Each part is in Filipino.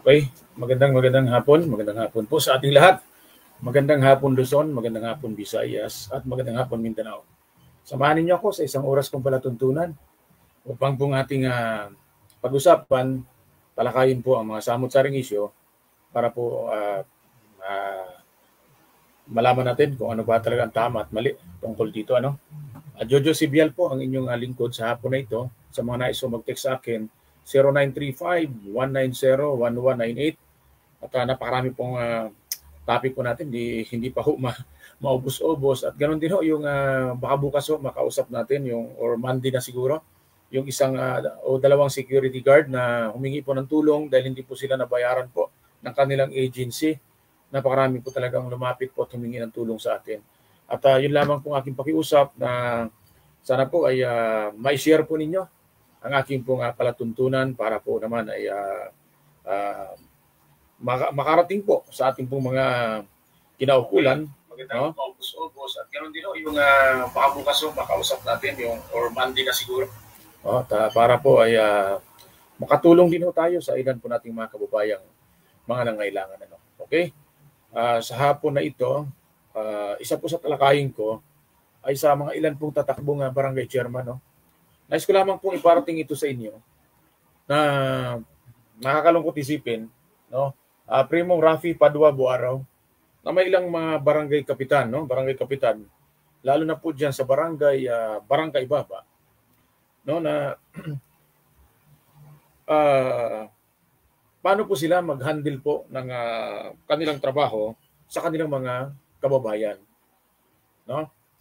Okay, magandang hapon po sa ating lahat. Magandang hapon Luzon, magandang hapon Visayas, at magandang hapon Mindanao. Samahan niyo ako sa isang oras kong palatuntunan upang pong ating pag-usapan, talakayin po ang mga samot-saring isyu para po malaman natin kung ano ba talaga ang tama at mali tungkol dito. Jojo Sibial po ang inyong lingkod sa hapon na ito. Sa mga nais mag-text sa akin, 0935-190-1198. At napakarami pong topic po natin, hindi pa maubos-ubos. At ganoon din yung baka bukas makausap natin or Monday na siguro, yung isang o dalawang security guard na humingi po ng tulong dahil hindi po sila nabayaran po ng kanilang agency. Napakarami po talagang lumapit po at humingi ng tulong sa atin. At yun lamang pong aking pakiusap na sana po ay ma-share po ninyo ang aking pong palatuntunan para po naman ay makarating po sa ating pong mga kinaukulan. Magandang maubos-ubos at ganoon din yung baka bukas makausap natin yung or Monday na siguro. Para po ay makatulong din tayo sa ilan po nating mga kababayang mga nangailangan. Okay? Sa hapon na ito, isa po sa talakayin ko ay sa mga ilan pong tatakbong barangay chairman. Nais ko lamang pong iparating ito sa inyo na nakakalungkot isipin. Primong Rafi Padua Buaraw na may ilang mga barangay kapitan, barangay kapitan, lalo na po dyan sa barangay Baba, na paano po sila mag-handle po ng kanilang trabaho sa kanilang mga kababayan.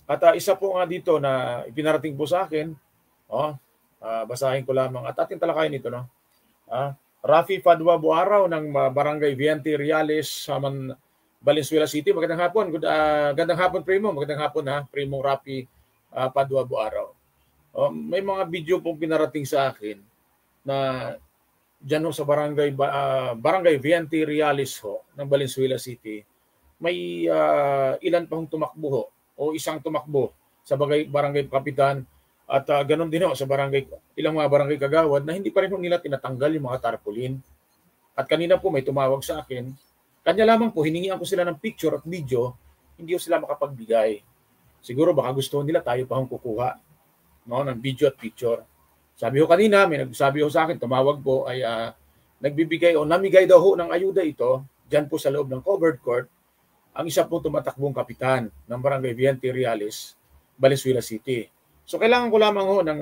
At isa po nga dito na ipinarating po sa akin, basahin ko lamang at ating talakayin ito. Rafi Padua Buaraw ng Barangay Viente Reales, Valenzuela City. Magandang hapon. Gandang hapon, Primo. Magandang hapon, Primo Rafi Padua Buaraw. May mga video pong pinarating sa akin na dyan sa Barangay Viente Reales ng Valenzuela City, may ilan pang tumakbo o isang tumakbo sa barangay kapitan at ganoon din sa ilang mga barangay kagawad na hindi pa rin nila tinatanggal yung mga tarpaulin. At kanina po may tumawag sa akin, kanya lamang po hiningian ko sila ng picture at video, hindi sila makapagbigay. Siguro baka gusto nila tayo pa kukuha ng video at picture. Sabi ko kanina, may nagsabi sa akin, tumawag po ay nagbibigay o namigay daw ng ayuda ito dyan po sa loob ng covered court ang isa po tumatakbong kapitan ng Barangay Viente Reales, Valenzuela City. So kailangan ko lamang ng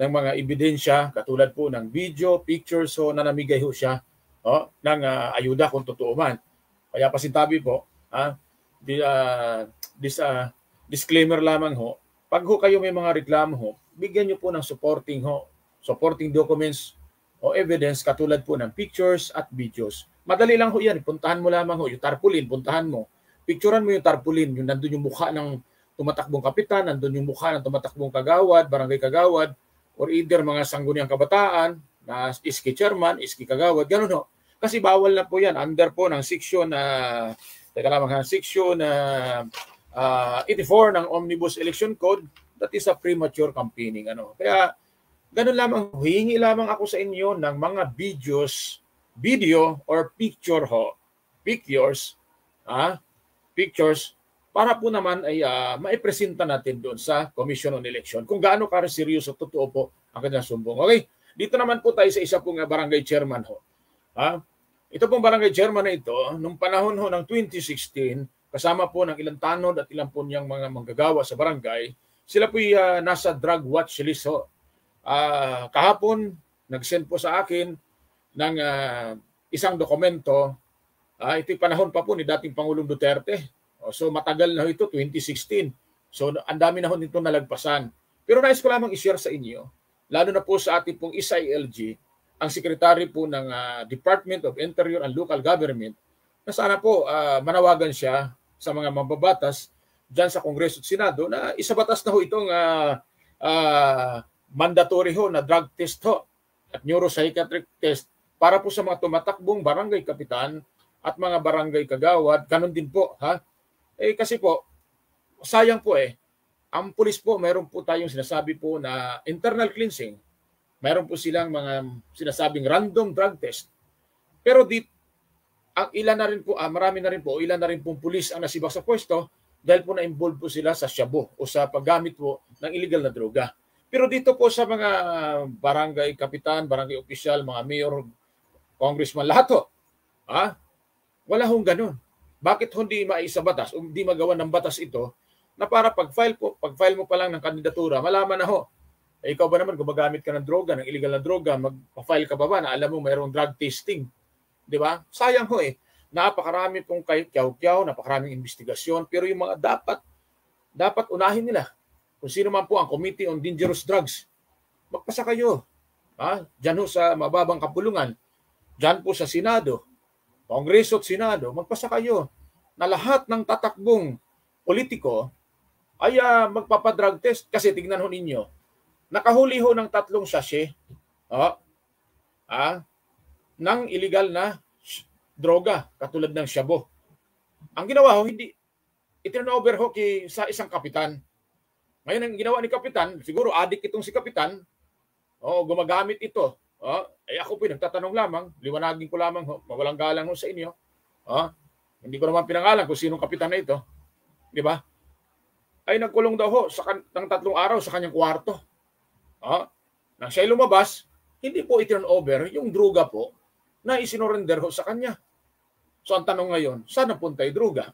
mga ebidensya katulad po ng video, pictures na namigay siya ng ayuda kung totoo man. Kaya pasintabi po, disclaimer lamang pag kayo may mga reklamo bigyan niyo po ng supporting documents o evidence katulad po ng pictures at videos. Madali lang yan, puntahan mo lamang yung tarpaulin, puntahan mo. Picturean mo yung tarpaulin, yung nandun yung mukha ng tumatakbong kapitan, nandun yung mukha ng tumatakbong kagawad, barangay kagawad, or either mga sangguniang kabataan, na iski chairman, iski kagawad, gano'n Kasi bawal na po yan, under po ng section 84 ng Omnibus Election Code, that is a premature campaigning. Kaya ganun lamang, hihingi lamang ako sa inyo ng mga video or pictures para po naman ay maipresenta natin doon sa Commission on Election kung gaano seryoso totoo po ang kanilang sumbong. Okay, dito naman po tayo sa isa pong barangay chairman Ito pong barangay chairman na ito, nung panahon ng 2016, kasama po ng ilang tanod at ilang po niyang mga manggagawa sa barangay, sila po nasa drug watch list kahapon, nag-send po sa akin ng isang dokumento. Ito'y panahon pa po ni dating Pangulong Duterte. So matagal na ito, 2016. So ang dami na nito nalagpasan. Pero nais ko lamang i-share sa inyo, lalo na po sa ating pong SILG, ang sekretary po ng Department of Interior and Local Government, na sana po manawagan siya sa mga mambabatas dyan sa Kongreso at Senado na isabatas na itong mandatory na drug test at neuropsychiatric test para po sa mga tumatakbong barangay kapitan at mga barangay kagawad. Ganun din po kasi po sayang po ang pulis po, mayroon po tayong sinasabi po na internal cleansing. Mayroon po silang mga sinasabing random drug test. Pero ang ilan na rin po, marami na rin po, ilan na rin pong pulis ang nasibak sa pwesto dahil po na-involve po sila sa shabu o sa paggamit po ng illegal na droga. Pero dito po sa mga barangay kapitan, barangay opisyal, mga mayor, congressman, lahat ho, wala hong ganun. Bakit hindi maisa batas o hindi magawa ng batas ito na para pag-file mo pa lang ng kandidatura, malaman na ho, ikaw ba naman gumagamit ka ng droga, ng illegal na droga, magpa-file ka ba na alam mo mayroong drug testing? Di ba? Sayang ho eh. Napakarami pong kyaw-kyaw, napakaraming investigasyon, pero yung mga dapat unahin nila. Kung sino man po ang Committee on Dangerous Drugs, magpasa kayo. Diyan ho sa mababang kapulungan, diyan po sa Senado, Kongreso at Senado, magpasa kayo na lahat ng tatakbong politiko ay magpapadrug test. Kasi tignan ho ninyo, nakahuli ho ng 3 sachet ng illegal na droga, katulad ng shabu. Ang ginawa ho, hindi, iturnover ho sa isang kapitan. Ngayon, ang ginawa ni kapitan, siguro adik itong si kapitan, gumagamit ito. Ako po, nagtatanong lamang, liwanagin ko lamang ho, mawalang galang ho sa inyo. Hindi ko naman pinangalan kung sinong kapitan na ito. Di ba? Ay nagkulong daw ho ng 3 araw sa kanyang kwarto. Nang siya lumabas, hindi po i-turn over yung droga po na isinorender ho sa kanya. So ang tanong ngayon, saan napunta yung droga?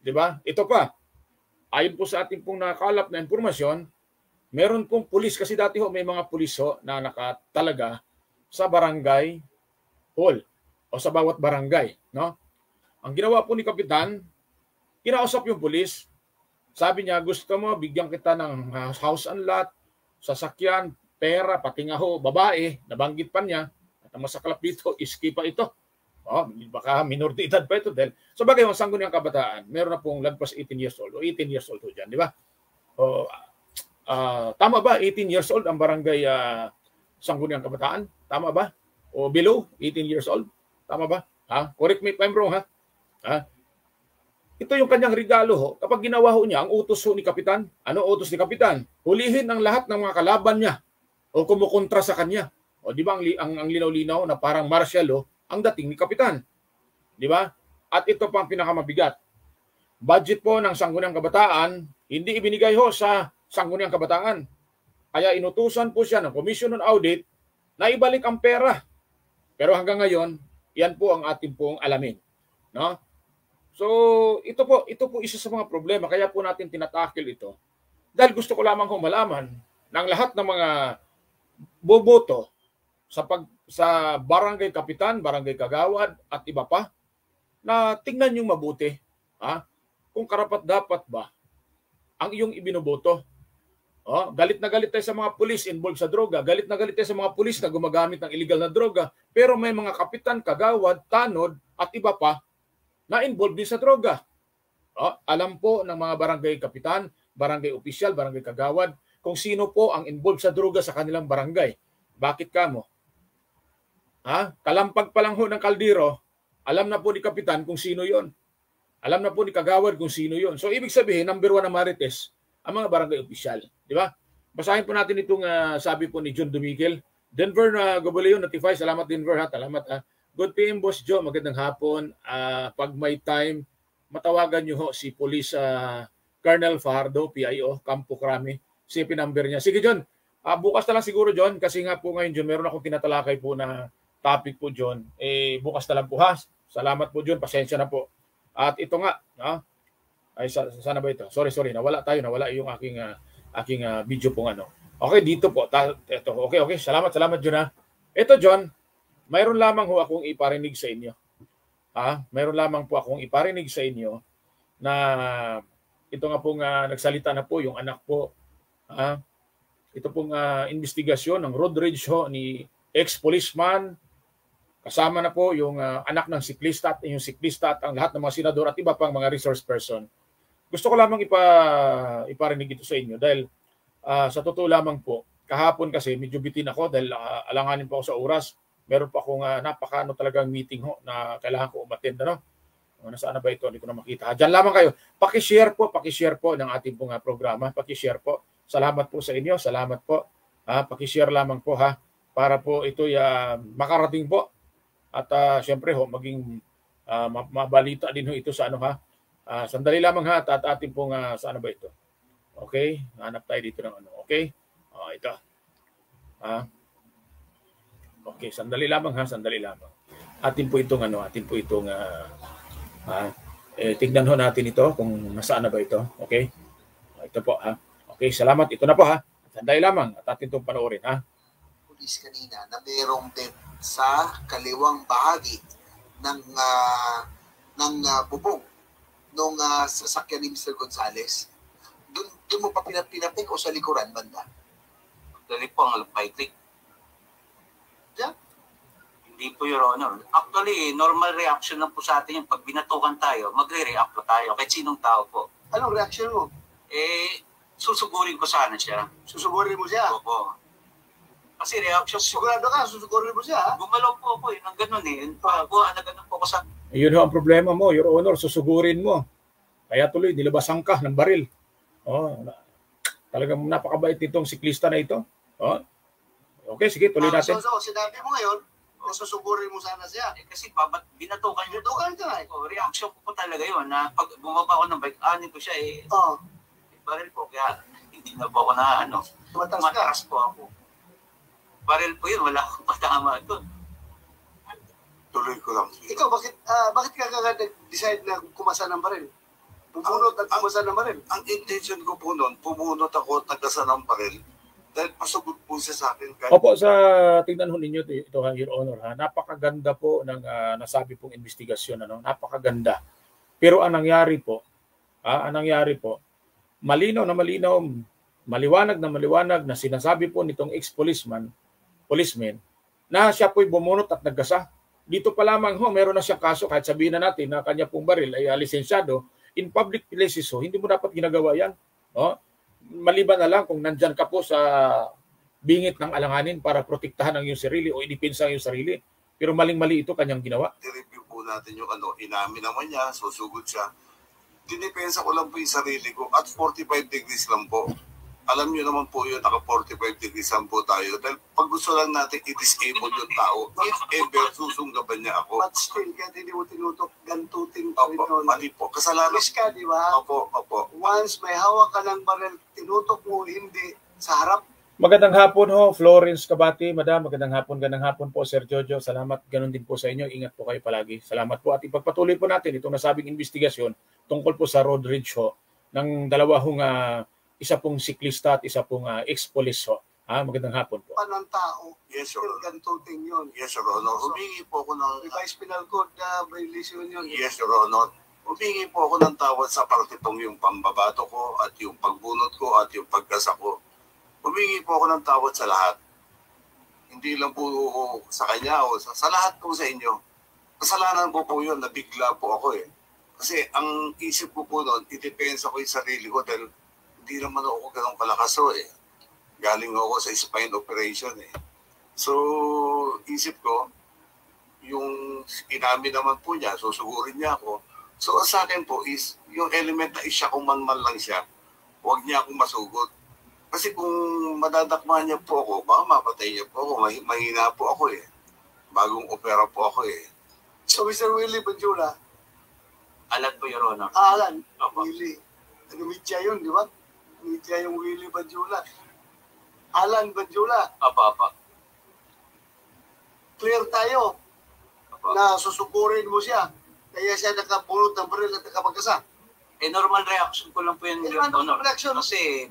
Di ba? Ito pa, ayon po sa ating pong nakalap na impormasyon, meron pong pulis, kasi dati ho may mga pulis ho na nakatalaga sa barangay hall o sa bawat barangay. No? Ang ginawa po ni Kapitan, kinausap yung pulis, sabi niya, gusto mo, bigyan kita ng house and lot, sasakyan, pera, pati nga ho, babae, nabanggit pa niya, at ang masaklap dito, iski pa ito. Baka minor de edad pa ito. Dahil, so bagay, ang sangguniang kabataan, meron na pong lagpas 18 years old o 18 years old dyan, di ba? Tama ba, 18 years old ang barangay sangguniang kabataan? Tama ba? O below 18 years old? Tama ba? Correct me if I'm wrong, Ito yung kanyang regalo ho. Kapag ginawa ho niya, ang utos ho ni Kapitan, ano utos ni Kapitan? Hulihin ang lahat ng mga kalaban niya o kumukontra sa kanya. O di ba ang linaw-linaw na parang martial law ang dating ni Kapitan? Di ba? At ito pa ang pinakamabigat. Budget po ng Sangguniang Kabataan, hindi ibinigay ho sa Sangguniang Kabataan. Kaya inutusan po siya ng Commission on Audit na ibalik ang pera. Pero hanggang ngayon, yan po ang ating pong alamin. No? So, ito po isa sa mga problema. Kaya po natin tinatakil ito. Dahil gusto ko lamang malaman ng lahat ng mga boboto sa barangay kapitan, barangay kagawad, at iba pa, na tingnan yung mabuti. Kung karapat-dapat ba ang iyong ibinoboto. Galit na galit tayo sa mga pulis involved sa droga. Galit na galit tayo sa mga pulis na gumagamit ng illegal na droga. Pero may mga kapitan, kagawad, tanod, at iba pa na involved din sa droga. Alam po ng mga barangay kapitan, barangay opisyal, barangay kagawad, kung sino po ang involved sa droga sa kanilang barangay. Bakit kamo? Kalampag pa lang ho ng kaldero, alam na po ni kapitan kung sino yon. Alam na po ni kagawad kung sino yon. So ibig sabihin, number 1 na marites, ang mga barangay opisyal. Di ba? Basahin po natin itong sabi po ni John Dumigel. Denver na Gobaleo notify. Salamat Denver ha. Salamat ha. Good PM Boss Joe. Magandang hapon. Pag may time, matawagan nyo ho si Police Colonel Fajardo, PIO, Campo Crame. CP number niya. Sige John. Bukas na lang siguro John. Kasi nga po ngayon John, meron akong tinatalakay po na topic po John. Bukas na lang po ha. Salamat po John. Pasensya na po. At ito nga. Ay, sana ba ito? Sorry. Nawala yung aking video pong ano. Okay, dito po. Ito. Okay. Salamat John ha. Ito John, mayroon lamang ho akong iparinig sa inyo. Mayroon lamang po akong iparinig sa inyo na ito nga pong nagsalita na po yung anak po. Ito pong investigasyon ng road rage ho ni ex-policeman. Kasama na po yung anak ng siklista at yung siklista at ang lahat ng mga senador at iba pang mga resource person. Gusto ko lamang iparinig ito sa inyo dahil sa totoo lamang po, kahapon kasi medyo bitin ako dahil alanganin po ako sa oras. Meron pa akong talagang meeting ho na kailangan ko umattend. Nasaan na ba ito? Hindi ko na makita. Diyan lamang kayo. Paki-share po ng ating pong programa. Paki-share po. Salamat po sa inyo. Salamat po. Paki-share lamang po ha para po ito makarating po At siyempre ho, maging mabalita din ho ito sa ano ha. Sandali lamang ha, at atin pong sa ano ba ito? Okay, hanap tayo dito ng ano. Okay, ito. Okay, sandali lamang ha, sandali lamang. Atin po itong ano, tignan ho natin ito kung nasaan na ba ito. Okay, ito po ha. Okay, salamat. Ito na po ha. Sandali lamang at atin itong panoorin ha. Pulis kanina na mayroong death sa kaliwang bahagi ng bubong nung sasakyan ni Mr. Gonzales. Doon mo pa pinapik o sa likuran banda? Dali po ang alpaitik. Yeah. Hindi po, Your Honor. Actually, normal reaction lang po sa atin yung pag binatukan tayo, magre-react po tayo kahit sinong tao po. Anong reaction mo? Susugurin ko sana siya. Susugurin mo siya? Opo. Kasi reaction po. Sigurado ka, susugurin mo siya? Gumalaw po ako nang ganun Pagbuhan na ganun po ako sa... Yun ho ang problema mo, Your Honor, susugurin mo. Kaya tuloy, nilabasan ka ng baril. Talagang napakabait nitong siklista na ito. Okay, sige, tuloy natin. So, sinabi mo ngayon, susugurin mo sana siya. Kasi binatukan niyo. Binatukan ka reaction ko po talaga yun na pag bumaba ako ng bike, anin ko siya baril po. Kaya hindi na po ako na mataas po ako. Baril po yun, wala akong patama doon. Tuloy ko lang. Ikaw, bakit ka nag-decide na kumasa ng baril? Pumunot at kumasa ng baril? Ang intention ko po noon, pumunot ako at nagkasa ng baril dahil pasugod po siya sa akin. Opo, tingnan ho ninyo ito, Your Honor. Napakaganda po ng nasabi pong investigasyon. Napakaganda. Pero ang nangyari po, malinaw na malinaw, maliwanag na sinasabi po nitong ex-policeman na siya po'y bumunot at naggasa. Dito pa lamang meron na siyang kaso kahit sabihin na natin na kanya pong baril ay lisensyado. In public places hindi mo dapat ginagawa yan. Maliban na lang kung nandyan ka po sa bingit ng alanganin para protektahan ang iyong sarili o idipinsa ang iyong sarili. Pero maling-mali ito kanyang ginawa. I-review po natin yung inamin naman niya, susugod siya. Dinipensa ko lang po yung sarili ko at 45 degrees lang po. Alam niyo naman po yun, naka 45 degrees lang po tayo. Dahil pag gusto lang natin i-disable yung tao, if ever susunggaban niya ako. But still, kaya hindi mo tinutok, gantutin ko rin. Opo, mali po. Kasalanan. Pulis ka, di ba? Opo. Once may hawak ka ng baril, tinutok mo, hindi sa harap. Magandang hapon ho, Florence Kabati, Madam. Magandang hapon po, Sir Jojo. Salamat, ganun din po sa inyo. Ingat po kayo palagi. Salamat po at ipagpatuloy po natin itong nasabing investigasyon tungkol po sa road rage ho ng dalawang isa pong siklista at isa pong ex-police ho. Magandang hapon po. Panang tao, yes, Your Honor. Gantutin yun. Yes, Your Honor. Humingi po ako ng... Revised Penal Code na violation yun. Yes, Your Honor. Humingi po ako ng tawad sa partitong yung pambabato ko at yung pagbunot ko at yung pagkasa ko. Humingi po ako ng tawad sa lahat. Hindi lang po sa kanya o sa lahat po sa inyo. Kasalanan po yun, nabigla po ako Kasi ang isip ko po noon, idepensa ko yung sarili ko dahil hindi naman ako ganun kalakas Galing ako sa spine operation So, isip ko, yung inamin naman po niya, susugurin niya ako. So, sa akin po is, yung element na isya kung man lang siya, huwag niya akong masugod. Kasi kung madadakmahan niya po ako, baka mapatay niya po ako. Mahina po ako Bagong opera po ako So, Mr. Willie Banjula? Alan po, Your Honor. Alan? Willie. Mitya yun, di ba? Mitya yung Willie Banjula. Alan Banjula. Apa. Clear tayo na susukurin mo siya. Kaya siya nakabulot ng baril at nakapagkasa. Normal reaction ko lang po yun, Your Honor. Reaction? Kasi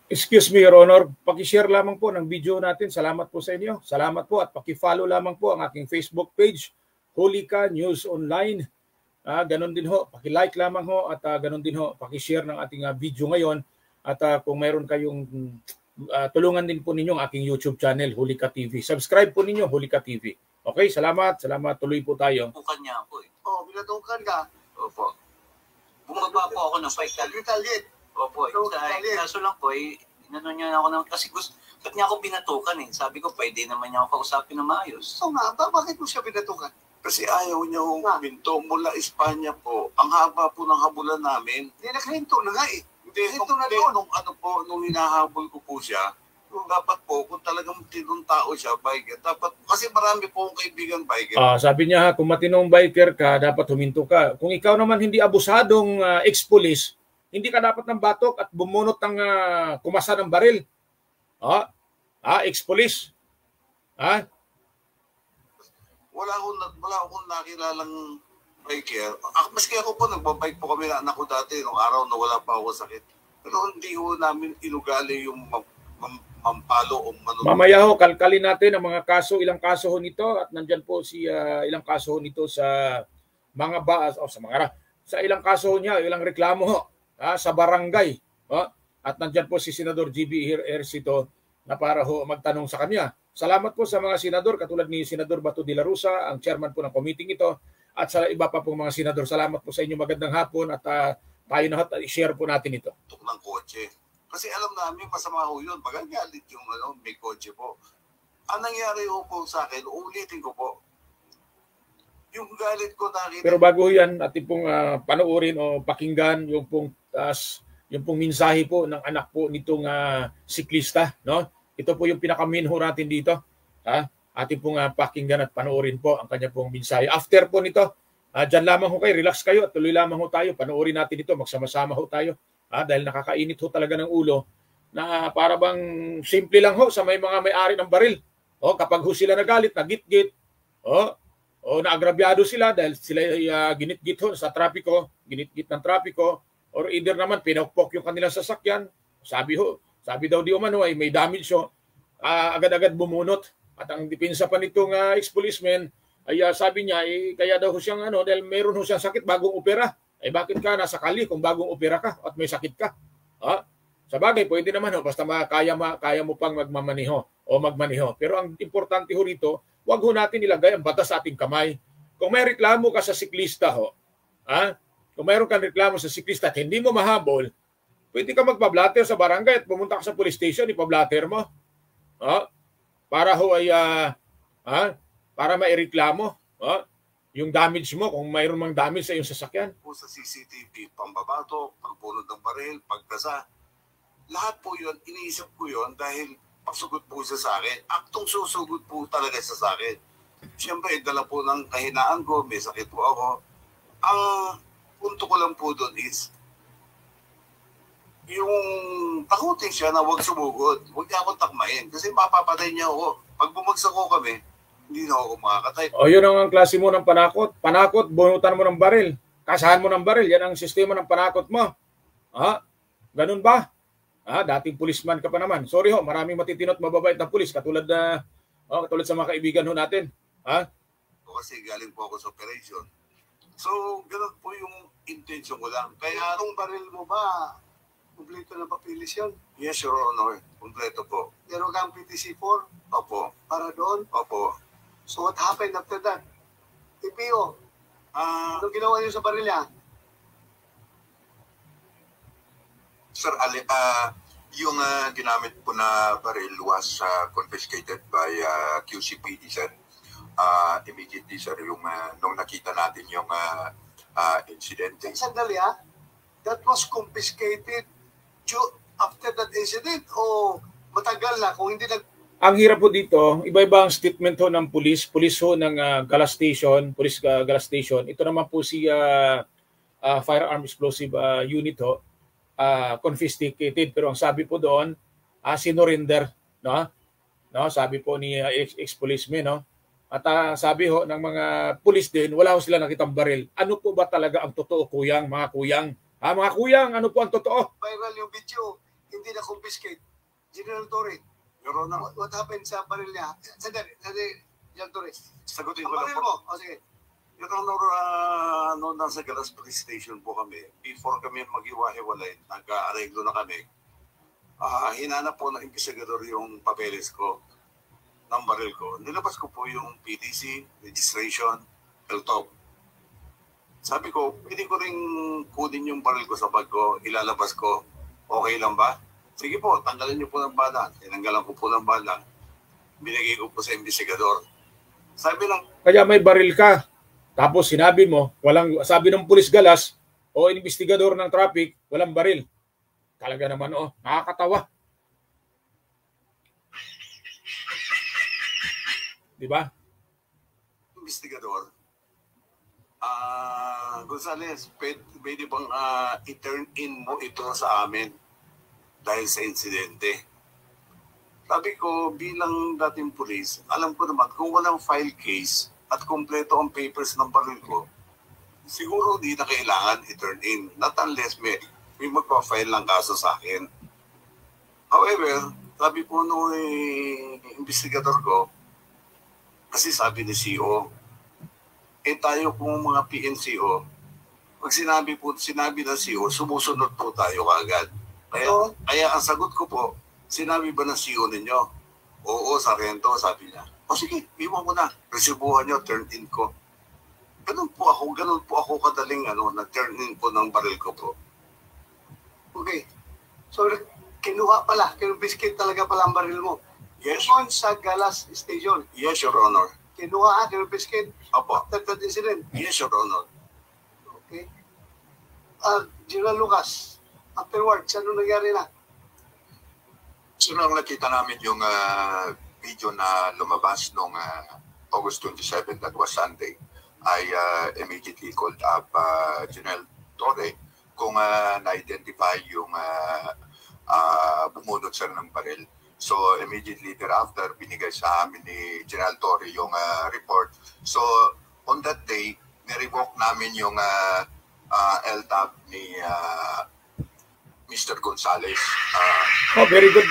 Excuse me, Your Honor. Paki-share lamang po ng video natin. Salamat po sa inyo. Salamat po at paki-follow lamang po ang aking Facebook page, Hulika News Online. Ganon din ho. Paki-like lamang ho at ganon din ho. Paki-share ng ating video ngayon. At kung mayroon kayong tulungan din po ninyo ang aking YouTube channel, Hulika TV. Subscribe po ninyo, Hulika TV. Okay, salamat. Tuloy po tayo. Binatukan niya ako binatukan ka. Opo. Bumaba po ako ng bike. Retaliate. Opo, kaso lang po, inano niya ako naman, kasi ba't niya ako binatukan Sabi ko, pwede naman niya ako kausapin na maayos. So nga, bakit mo siya binatukan? Kasi ayaw niya huminto mula Espanya po. Ang haba po ng habulan namin. Hindi, nakahinto na nga Hindi, nung hinahabol ko po siya, Dapat po, kung talagang tinong tao siya, biker, dapat, kasi marami po akong kaibigan biker. Sabi niya, kung matinong biker ka, dapat huminto ka. Kung ikaw naman hindi abusadong ex-police, hindi ka dapat ng batok at bumunot ng kumasa ng baril. Ex-police. Wala akong nakilalang biker. Maski ako po, nagbabike po kami na anak ko dati, nung araw na wala pa ako sakit. Pero hindi ho namin inugali yung mampalo o manunod. Mamaya ho, kalkalin natin ang mga kaso, ilang kaso ho nito, at nandyan po ilang kaso ho nito sa mga sa ilang kaso ho niya, ilang reklamo ho sa barangay. At nandyan po si Senador GB Ejercito na para ho magtanong sa kanya. Salamat po sa mga senador, katulad ni Senador Bato de la Rosa, ang chairman po ng committee ito, at sa iba pa pong mga senador. Salamat po sa inyo, magandang hapon, at tayo na i-share po natin ito. Tuk ng kotse. Kasi alam namin, masama ho yun. Magagalit yung may kotse po. Ang nangyari ho po sa akin, uulitin ko po. Yung galit ko nakita. Pero bago yan, ating pong panoorin o pakinggan yung pong mensahe po ng anak po nitong siklista. No? Ito po yung pinaka-main ho natin dito. Ating pong pakinggan at panoorin po ang kanya pong mensahe. After po nito, dyan lamang ho kayo, relax kayo at tuloy lamang ho tayo. Panoorin natin ito, magsama-sama ho tayo. Dahil nakakainit ho talaga ng ulo na para bang simple lang ho sa may mga may-ari ng baril. Kapag ho sila nagalit, nagit-git, naagrabyado sila dahil sila ginit-git ho sa trapiko, ginit-git ng trapiko, or either naman pinakpok yung kanilang sasakyan. Sabi daw di umano ay may damage ho, agad-agad bumunot. At ang depensa pa nitong ex-policeman ay sabi niya, kaya daw ho siyang dahil meron ho siyang sakit bagong opera. Bakit ka nasa kali kung bagong opera ka at may sakit ka? Sa bagay, pwede naman basta kaya mo pang magmamaneho o magmaneho. Pero ang importante ho rito, wag ho natin ilagay ang batas sa ating kamay. Kung may reklamo ka sa siklista kung mayroon kang reklamo sa siklista at hindi mo mahabol, pwede ka magpa-blatter sa barangay at pumunta ka sa police station, ipa-blatter mo. Para ho ay para maireklamo. Yung damage mo, kung mayroon mang damage sa iyong sasakyan. Po sa CCTV, pambabato, pagpunod ng baril, pagkasa, lahat po yun, iniisip ko yun dahil pagsugod po siya sa akin. Aktong susugod po talaga siya sa akin. Siyempre, dala po ng kahinaan ko, may sakit po ako. Ang punto ko lang po doon is, yung takutin siya na huwag sumugod, huwag niya ako takmain kasi mapapatay niya ako. Pag bumagsak ko kami, hindi na ako makakatype. Yun ang klase mo ng panakot. Panakot, bunutan mo ng baril. Kasahan mo ng baril. Yan ang sistema ng panakot mo. Ganun ba? Dating policeman ka pa naman. Sorry ho, maraming matitinot mababait na pulis katulad sa mga kaibigan ho natin. Kasi galing po ako sa operation. So, ganun po yung intention ko lang. Kaya itong baril mo ba, kumpleto na papilis yun? Yes, Your Honor. Kumpleto po. Meron kang PTC-4? Opo. Para doon? Opo. So what happened after that? TPO? Anong ginawa niyo sa baril niya? Sir, yung ginamit po na baril was confiscated by QCPD, sir. Immediately, sir, yung nung nakita natin yung incident. Sandali that was confiscated after that incident o matagal na kung hindi Ang hirap po dito, iba-iba ang statement ho ng pulis ho ng Galas Station, Police Galas Station. Ito naman po si Firearm Explosive Unit ho, confiscated. Pero ang sabi po doon, sinurrender, no? Sabi po ni ex-policeman, no? At sabi ho ng mga pulis din, wala ho sila nakitang baril. Ano po ba talaga ang totoo, kuyang, mga kuyang? Mga kuyang, ano po ang totoo? Viral yung video, hindi na confiscate. General Torre, Your Honor, what happened sa baril niya? Sandali, General Torre. sagutin Ang ko lang baril po. mo, sige. Your Honor, noon nasa Galas Police Station po kami, before kami maghiwa-hiwalay, nag-aareglo na kami, hinanap po ng investigador yung papeles ko, ng baril ko. Nilabas ko po yung PTC, registration, LTOP. Sabi ko, pwede ko rin kunin yung baril ko sa bag ko, ilalabas ko, okay lang ba? Sige po, tanggalin niyo po ng bala. Tinanggalan ko po ng bala. Binigay ko po sa investigador. Sabi lang, kaya may baril ka. Tapos sinabi mo, sabi ng pulis Galas o investigador ng traffic, walang baril. Talaga naman, nakakatawa. Di ba? Investigador, Gonzales, pwede bang i-turn in mo ito sa amin dahil sa insidente? Sabi ko, bilang dating pulis, alam ko naman kung walang file case at kompleto ang papers ng baril ko, siguro di na kailangan i-turn in. Not unless may magpa-file lang kaso sa akin. However, sabi po nung investigador ko, kasi sabi ni CEO, tayo pong mga PNCO, pag sinabi ng CEO, sumusunod po tayo agad. Kaya ang sagot ko po, sinabi ba ng CEO ninyo? Oo, Sargento, sabi niya. O sige, iwan ko na. Resibuhan niyo, turn in ko. Ganun po ako kadaling na-turn in po ng baril ko po. Okay. So, kinuha pala, kinubiskit talaga pala ang baril mo. Yes. Doon sa Galas Station. Yes, Your Honor. Kinuha, kinubiskit. Opo. After that incident. Yes, Your Honor. Okay. General Lucas, afterwards, ano nangyari na? So nung nakita namin yung video na lumabas noong August 27, that was Sunday, I immediately called up General Torre kung na-identify yung bumunot sir ng baril. So immediately thereafter, binigay sa amin ni General Torre yung report. So on that day, nirevoke namin yung LTAB ni Mr. Gonzales. Very good.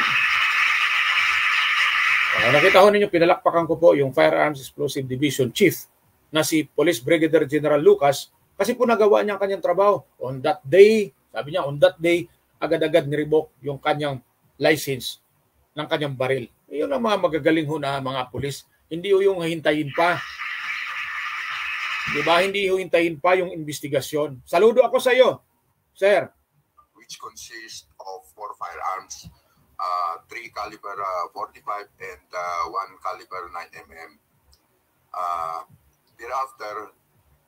Nakita ko ninyo, pinalakpakan ko po yung Firearms Explosive Division Chief na si Police Brigadier General Lucas kasi po nagawa niya ang kanyang trabaho. On that day, sabi niya, on that day, agad-agad nirevoke yung kanyang license ng kanyang baril. Yun ang mga magagaling ho na mga pulis. Hindi ho yung hintayin pa. Diba? Hindi ho hintayin pa yung investigasyon. Saludo ako sa iyo, sir. Which consists of 4 firearms, 3 caliber 45 and 1 caliber 9mm. Thereafter,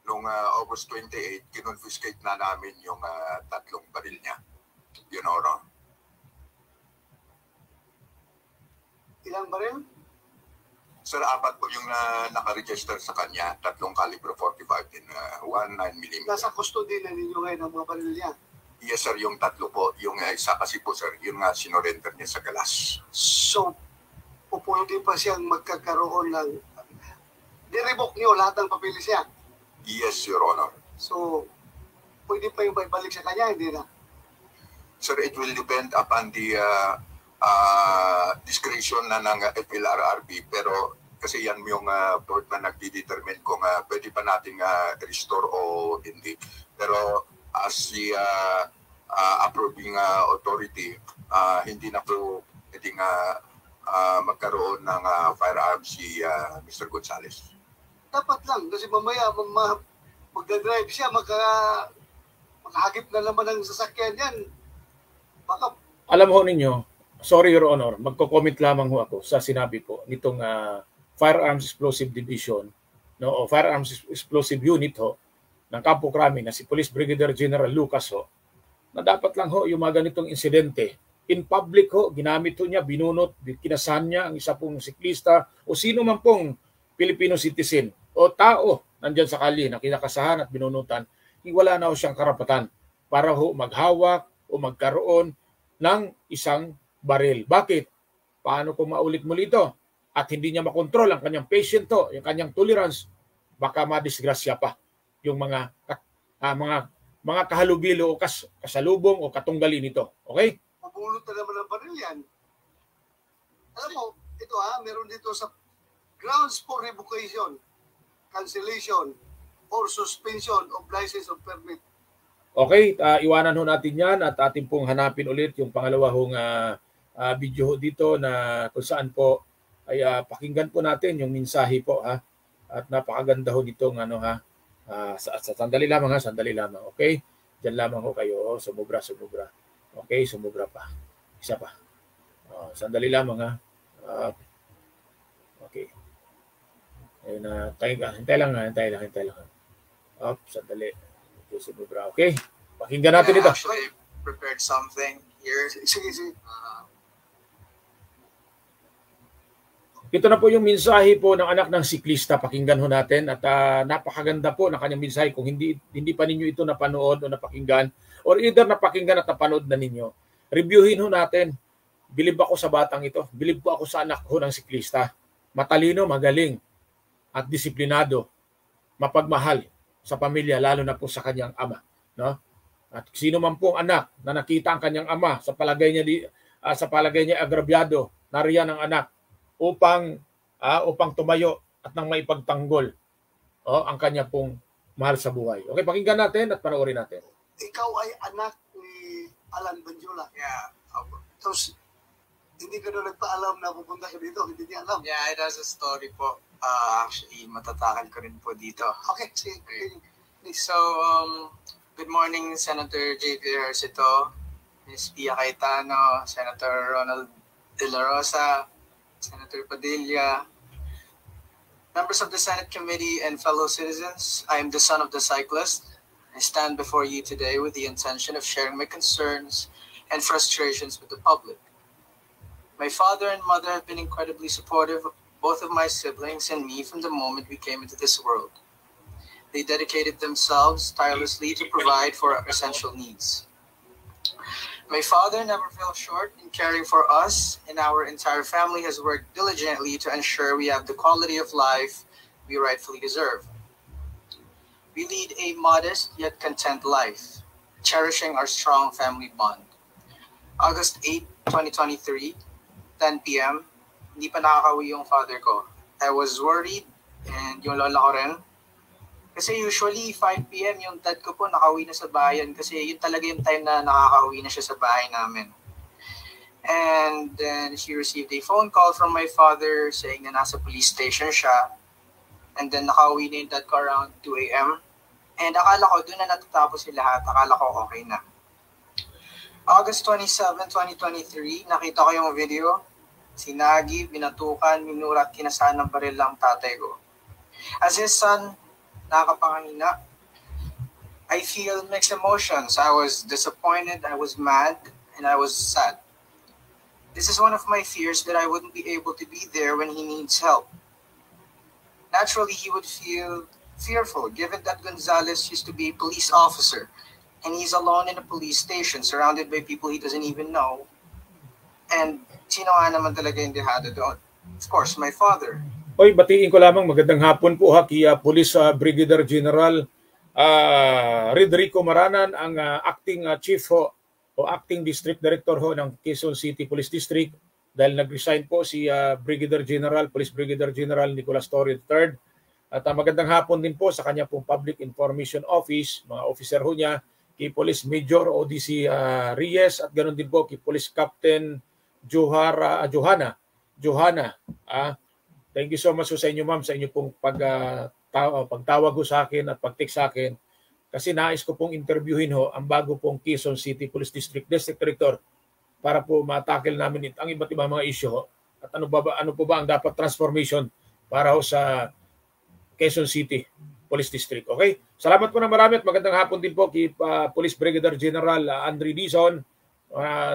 noong August 28, kinonfiscate na namin yung 3 baril niya. Yun, Oro. Ilang baril? Sir, 4 po yung nakaregister sa kanya, 3 caliber 45 and 1 9mm. Nasa custody na ninyo ngayon ang mga baril niya. Yes, sir, yung 3 po. Yung isa kasi po, sir, yung sinurrender niya sa Galas. So, pwede pa siyang magkakaroon ng... Di-revoke niyo lahat ng papilis niya. Yes, Your Honor. So, pwede pa yung balik sa kanya, hindi na? Sir, it will depend upon the discretion na ng FLRRB, pero kasi yan yung board na nagdi-determine kung pwede pa nating restore o hindi. Pero as the approving authority, hindi na po pwedeng magkaroon ng firearms si Mr. Gonzales. Dapat lang, kasi mamaya magdadrive siya, makahagip na naman ng sasakyan yan. Baka... Alam ho ninyo, sorry Your Honor, magko-comment lamang ho ako sa sinabi po nitong Firearms Explosive Division, o Firearms Explosive Unit ho, ng Campo Crame na si Police Brigadier General Lucas ho, na dapat lang ho yung mga ganitong insidente, in public ho, ginamit ho niya, binunot, kinasahan niya ang isa pong siklista o sino man pong Filipino citizen o tao nandyan sa kali na kinakasahan at binunutan, wala na ho siyang karapatan para ho maghawak o magkaroon ng isang baril. Bakit? Paano kung maulit muli ito at hindi niya makontrol ang kanyang patient to, yung kanyang tolerance, baka madisgrasya pa yung mga kahalubilo o kasalubong o katunggali nito. Okay? Mabulot na naman ang baril yan. Alam mo, ito meron dito sa grounds for revocation, cancellation, or suspension of license of permit. Okay, iwanan ho natin yan at atin pong hanapin ulit yung pangalawa hong video dito na kung saan po ay pakinggan po natin yung mensahe po ha. At napakaganda ho ditong sandali lamang sandali lamang. Okay? Diyan lamang ho kayo. Sumubra. Okay, sumubra pa. Isa pa. Sandali lamang ha. Okay. Ayun na, hintay lang. Sandali. Sumubra. Okay? Pakinggan natin ito. I actually prepared something here. Sige. Ito na po yung mensahe po ng anak ng siklista. Pakinggan ho natin at napakaganda po ng kanyang mensahe. Kung hindi pa ninyo ito napanood o napakinggan, or either napakinggan at napanood na ninyo, reviewin ho natin. Bilib ako sa batang ito. Bilib po ako sa anak ho ng siklista. Matalino, magaling, at disiplinado. Mapagmahal sa pamilya, lalo na po sa kanyang ama. No? At sino man pong anak na nakita ang kanyang ama sa palagay niya agrabyado, nariyan ang anak upang tumayo at nang maipagtanggol ang kanya pong mahal sa buhay. Okay, pakinggan natin at panoorin natin. Ikaw ay anak ni Alan Banjola. Yeah. Tapos, hindi ka na nagpaalam na pupunta ka dito. Hindi niya alam. Yeah, it has a story po. Actually, matatakal ko rin po dito. Okay, sige. So, good morning, Senator J.P. Ejercito, Ms. Pia Cayetano, Senator Ronald De La Rosa, Senator Padilla, members of the Senate Committee, and fellow citizens. I am the son of the cyclist. I stand before you today with the intention of sharing my concerns and frustrations with the public. My father and mother have been incredibly supportive of both of my siblings and me from the moment we came into this world. They dedicated themselves tirelessly to provide for our essential needs. My father never fell short in caring for us, and our entire family has worked diligently to ensure we have the quality of life we rightfully deserve. We lead a modest yet content life, cherishing our strong family bond. August 8, 2023, 10 p.m., hindi pa nakakauwi yung father ko. I was worried, and yung lola ko rin. Kasi usually 5 p.m. yung dad ko po nakauwi na sa bayan kasi yun talaga yung time na nakakauwi na siya sa bahay namin. And then she received a phone call from my father saying na nasa police station siya. And then nakauwi na yung dad ko around 2 a.m. And akala ko doon na natatapos yung lahat. Akala ko okay na. August 27, 2023, nakita ko yung video. Sinagi, binatukan, minurat, kinasaan ng baril lang tatay ko. As his son, nakakapangahina. I feel mixed emotions. I was disappointed, I was mad, and I was sad. This is one of my fears that I wouldn't be able to be there when he needs help. Naturally, he would feel fearful given that Gonzales used to be a police officer and he's alone in a police station surrounded by people he doesn't even know. And sino nga naman talaga yung dehado doon? Of course, my father. Oy, batiin ko lamang magandang hapon po kay Police Brigadier General Rodrigo Maranan, ang acting chief o acting district director ng Quezon City Police District dahil nag-resign po si Police Brigadier General Nicolas Torre III. At magandang hapon din po sa kanya pong Public Information Office, mga officer ho niya, kay Police Major ODC Reyes at ganoon din po kay Police Captain Johanna. Thank you so much sa inyo, ma'am, sa inyo pong pagtawag ho sa akin at pag-text sa akin. Kasi nais ko pong interviewin ho ang bago pong Quezon City Police District Director para po ma-tackle namin ang iba't ibang mga issue ho. At ano po ba ang dapat transformation para ho sa Quezon City Police District. Okay? Salamat po na marami at magandang hapon din po kay Police Brigadier General Andre Dizon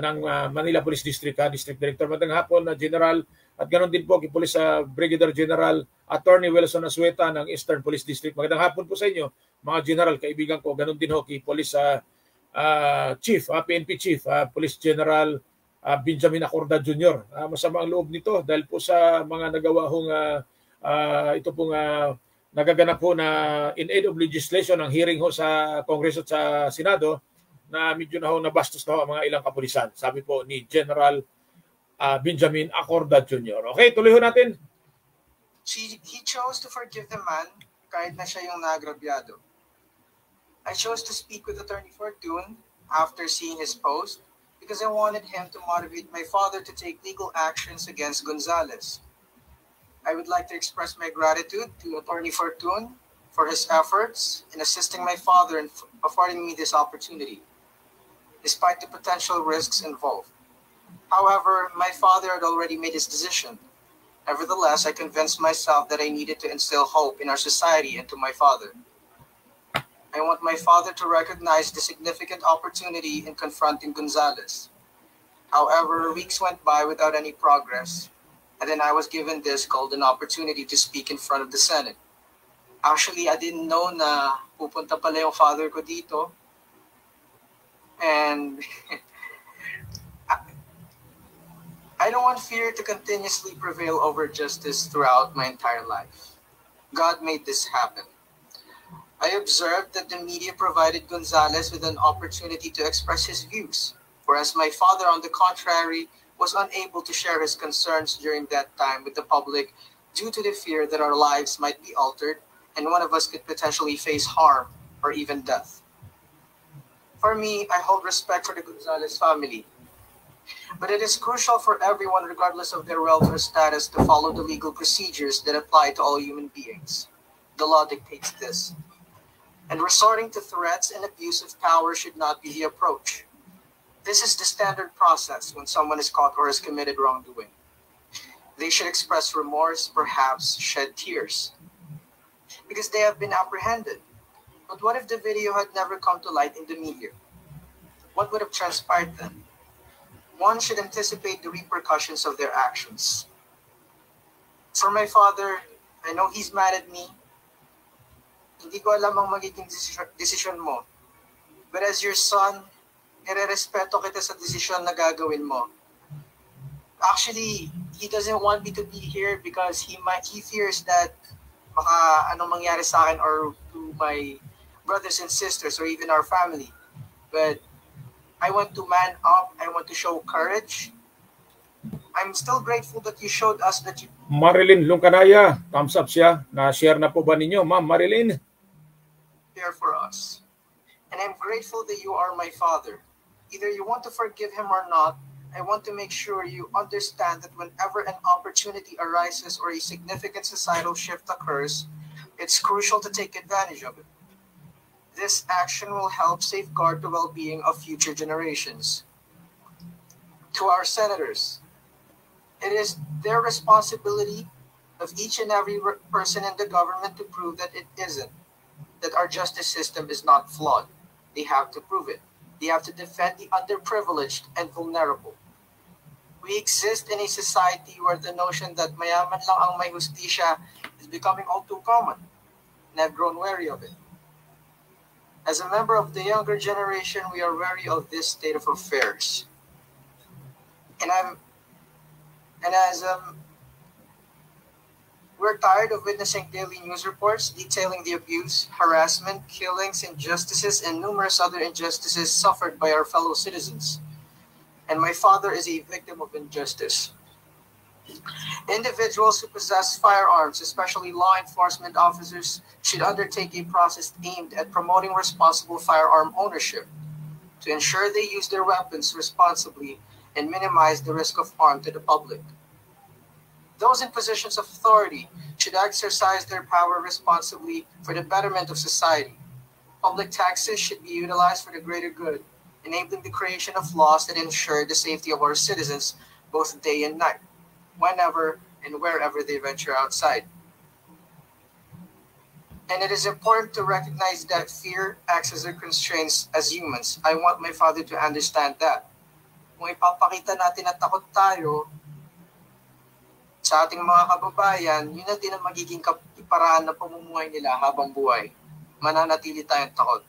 ng Manila Police District, District Director. Magandang hapon na General. At ganoon din po kay Police Brigadier General Attorney Wilson Asueta ng Eastern Police District. Magandang hapon po sa inyo, mga General, kaibigan ko. Ganoon din ho kay Police Chief, PNP Chief, Police General Benjamin Acorda Jr. Masama ang loob nito dahil po sa mga nagawa hong ito pong nagaganap po na in aid of legislation ang hearing ho sa Kongreso at sa Senado na medyo na ho nabastos na ho ang mga ilang kapulisan. Sabi po ni General Benjamin Acorda Jr. Okay, tuloy ho natin. He chose to forgive the man kahit na siya yung naagrabyado. I chose to speak with Attorney Fortune after seeing his post because I wanted him to motivate my father to take legal actions against Gonzales. I would like to express my gratitude to Attorney Fortune for his efforts in assisting my father and affording me this opportunity, despite the potential risks involved. However, my father had already made his decision. Nevertheless, I convinced myself that I needed to instill hope in our society and to my father. I want my father to recognize the significant opportunity in confronting Gonzales. However, weeks went by without any progress. And then I was given this golden opportunity to speak in front of the Senate. Actually, I didn't know na pupunta pala yung father ko dito. And I don't want fear to continuously prevail over justice throughout my entire life. God made this happen. I observed that the media provided Gonzales with an opportunity to express his views, whereas my father, on the contrary, was unable to share his concerns during that time with the public due to the fear that our lives might be altered and one of us could potentially face harm or even death. For me, I hold respect for the Gonzales family, but it is crucial for everyone, regardless of their wealth or status, to follow the legal procedures that apply to all human beings. The law dictates this. And resorting to threats and abuse of power should not be the approach. This is the standard process when someone is caught or has committed wrongdoing. They should express remorse, perhaps shed tears, because they have been apprehended. But what if the video had never come to light in the media? What would have transpired then? One should anticipate the repercussions of their actions. For my father, I know he's mad at me. Hindi ko alam ang magiging desisyon mo. But as your son, nire-respeto kita sa desisyon na gagawin mo. Actually, he doesn't want me to be here because he fears that baka anong mangyari sa akin or to my brothers and sisters or even our family. But I want to man up. I want to show courage. I'm still grateful that you showed us that you... Marilyn Lungkanaya, thumbs up siya. Na-share na po ba ninyo, Ma'am Marilyn? ...there for us. And I'm grateful that you are my father. Either you want to forgive him or not, I want to make sure you understand that whenever an opportunity arises or a significant societal shift occurs, it's crucial to take advantage of it. This action will help safeguard the well-being of future generations. To our senators, it is their responsibility of each and every person in the government to prove that it isn't, that our justice system is not flawed. They have to prove it. They have to defend the underprivileged and vulnerable. We exist in a society where the notion that mayaman lang ang may hustisya is becoming all too common, and I've grown wary of it. As a member of the younger generation, we are wary of this state of affairs. We're tired of witnessing daily news reports detailing the abuse, harassment, killings, injustices, and numerous other injustices suffered by our fellow citizens. And my father is a victim of injustice. Individuals who possess firearms, especially law enforcement officers, should undertake a process aimed at promoting responsible firearm ownership to ensure they use their weapons responsibly and minimize the risk of harm to the public. Those in positions of authority should exercise their power responsibly for the betterment of society. Public taxes should be utilized for the greater good, enabling the creation of laws that ensure the safety of our citizens both day and night, whenever and wherever they venture outside. And it is important to recognize that fear acts as a constraint as humans. I want my father to understand that. Kung ipapakita natin na takot tayo sa ating mga kababayan, yun na din ang magiging paraan ng pamumuhay nila habang buhay. Mananatili tayong takot.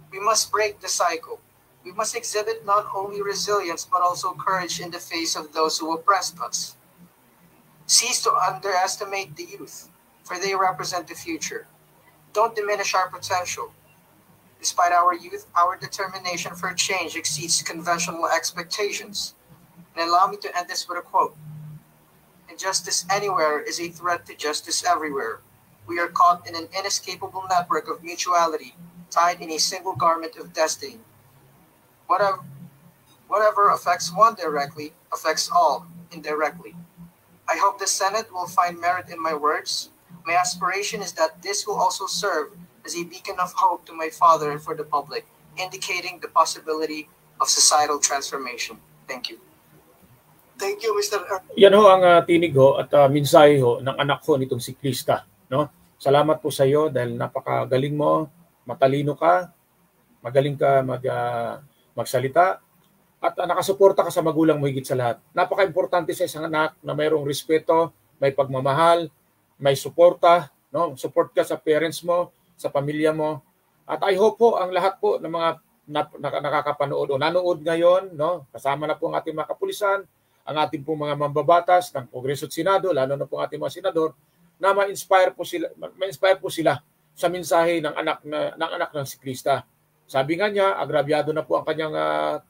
We must break the cycle. We must exhibit not only resilience but also courage in the face of those who oppressed us. Cease to underestimate the youth, for they represent the future. Don't diminish our potential. Despite our youth, our determination for change exceeds conventional expectations. And allow me to end this with a quote. Injustice anywhere is a threat to justice everywhere. We are caught in an inescapable network of mutuality, tied in a single garment of destiny. Whatever affects one directly, affects all indirectly. I hope the Senate will find merit in my words. My aspiration is that this will also serve as a beacon of hope to my father and for the public, indicating the possibility of societal transformation. Thank you. Thank you, Mr. Yan ho ang tinig ho at mensahe ho ng anak ko nitong siklista. No? Salamat po sa iyo dahil napakagaling mo, matalino ka, magaling ka magsalita, at nakasuporta ka sa magulang mo higit sa lahat. Napaka-importante sa isang anak na mayroong respeto, may pagmamahal, may suporta, no? Support ka sa parents mo, sa pamilya mo. At I hope po ang lahat po ng mga nakakapanood o nanood ngayon, no? Kasama na po ang ating mga kapulisan, ang ating po mga mambabatas ng Kongreso at Senado, lalo na po ang ating mga senador, na ma-inspire po sila sa mensahe ng anak ng siklista. Sabi nga niya, agrabyado na po ang kanyang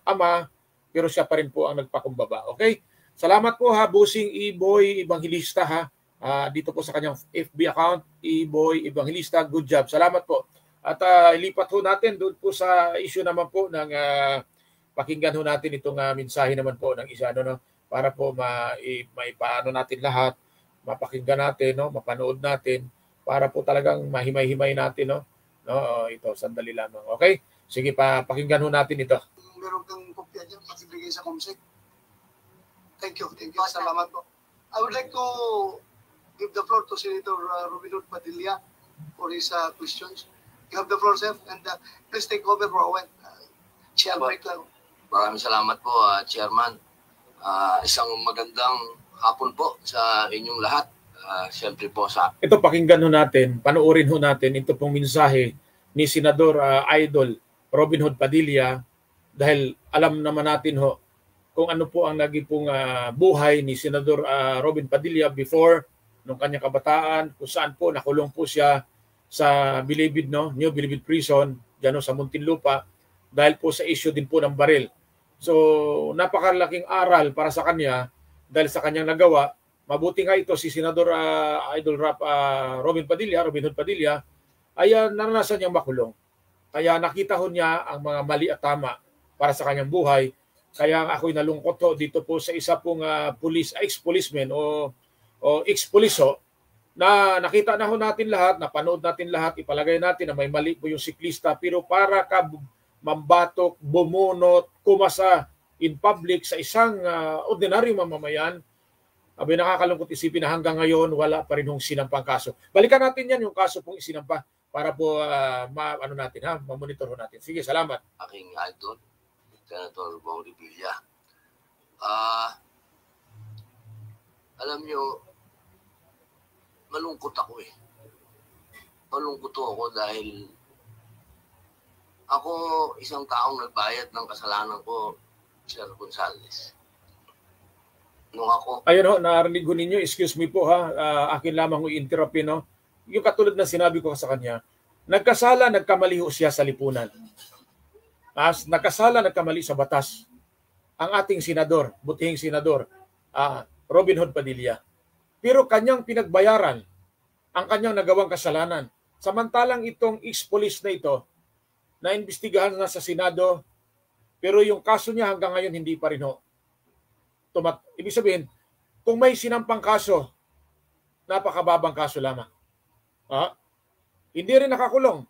ama, pero siya pa rin po ang nagpakumbaba. Okay? Salamat po ha, Busing E-Boy Evangelista ha. Dito po sa kanyang FB account, E-Boy Evangelista. Good job. Salamat po. At ilipat ho natin doon po sa issue naman po ng pakinggan ho natin itong mensahe naman po ng isa, no, para po maipaano natin lahat, mapakinggan natin, no, mapanood natin, para po talagang mahimay-himay natin, no. Ito, sandali lamang. Okay? Sige, pakinggan ho natin ito. Meron kang kopya dyan, pakibigay sa COMSEC. Thank you. Salamat po. I would like to give the floor to Senator Robin Hood Padilla for his questions. You have the floor, sir, and please take over for a while. Chair Mike lang. Maraming salamat po, Chairman. Isang magandang hapon po sa inyong lahat. Siyempre po sa... Ito, pakinggan ho natin, panoorin ho natin ito pong mensahe ni Senador Idol Robin Hood Padilla, dahil alam naman natin ho kung ano po ang naging pong buhay ni Senador Robin Padilla before, nung kanyang kabataan, kung saan po nakulong po siya sa Bilibid, no? New Bilibid Prison, dyan sa Muntinlupa, dahil po sa issue din po ng baril. So, napakalaking aral para sa kanya dahil sa kanyang nagawa. Mabuti nga ito si Senador Idol Robin Hood Padilla, ay naranasan niyang makulong. Kaya nakita ho niya ang mga mali at tama para sa kanyang buhay. Kaya ako'y nalungkot ho dito po sa isa pong ex-policeman o ex-poliso na nakita na ho natin lahat, napanood natin lahat, ipalagay natin na may mali po yung siklista, pero para ka mambatok, bumunot, kumasa in public sa isang ordinaryong mamamayan, abay nakakalungkot isipin na hanggang ngayon wala pa rin hong sinampang kaso. Balikan natin yan, yung kaso pong isinampa, para po ma-monitor ho natin. Sige, salamat. Aking idol, Senator Bong Revilla. Alam nyo, malungkot ako eh. Malungkot ako dahil ako isang taong nagbayad ng kasalanan ko, Sir Gonzales. Nung ako... Ayun ho, narinig ho ninyo, excuse me po ha, akin lamang ho i-interrupin, no? Yung katulad na sinabi ko sa kanya, nagkasala, nagkamali ho siya sa lipunan. Nagkasala, nagkamali sa batas. Ang ating senador, butihing senador, Robin Hood Padilla. Pero kanyang pinagbayaran ang kanyang nagawang kasalanan. Samantalang itong ex-police na ito, naimbestigahan na sa Senado, pero yung kaso niya hanggang ngayon hindi pa rin ho. Ibig sabihin, kung may sinampang kaso, napakababang kaso lamang. Hindi rin nakakulong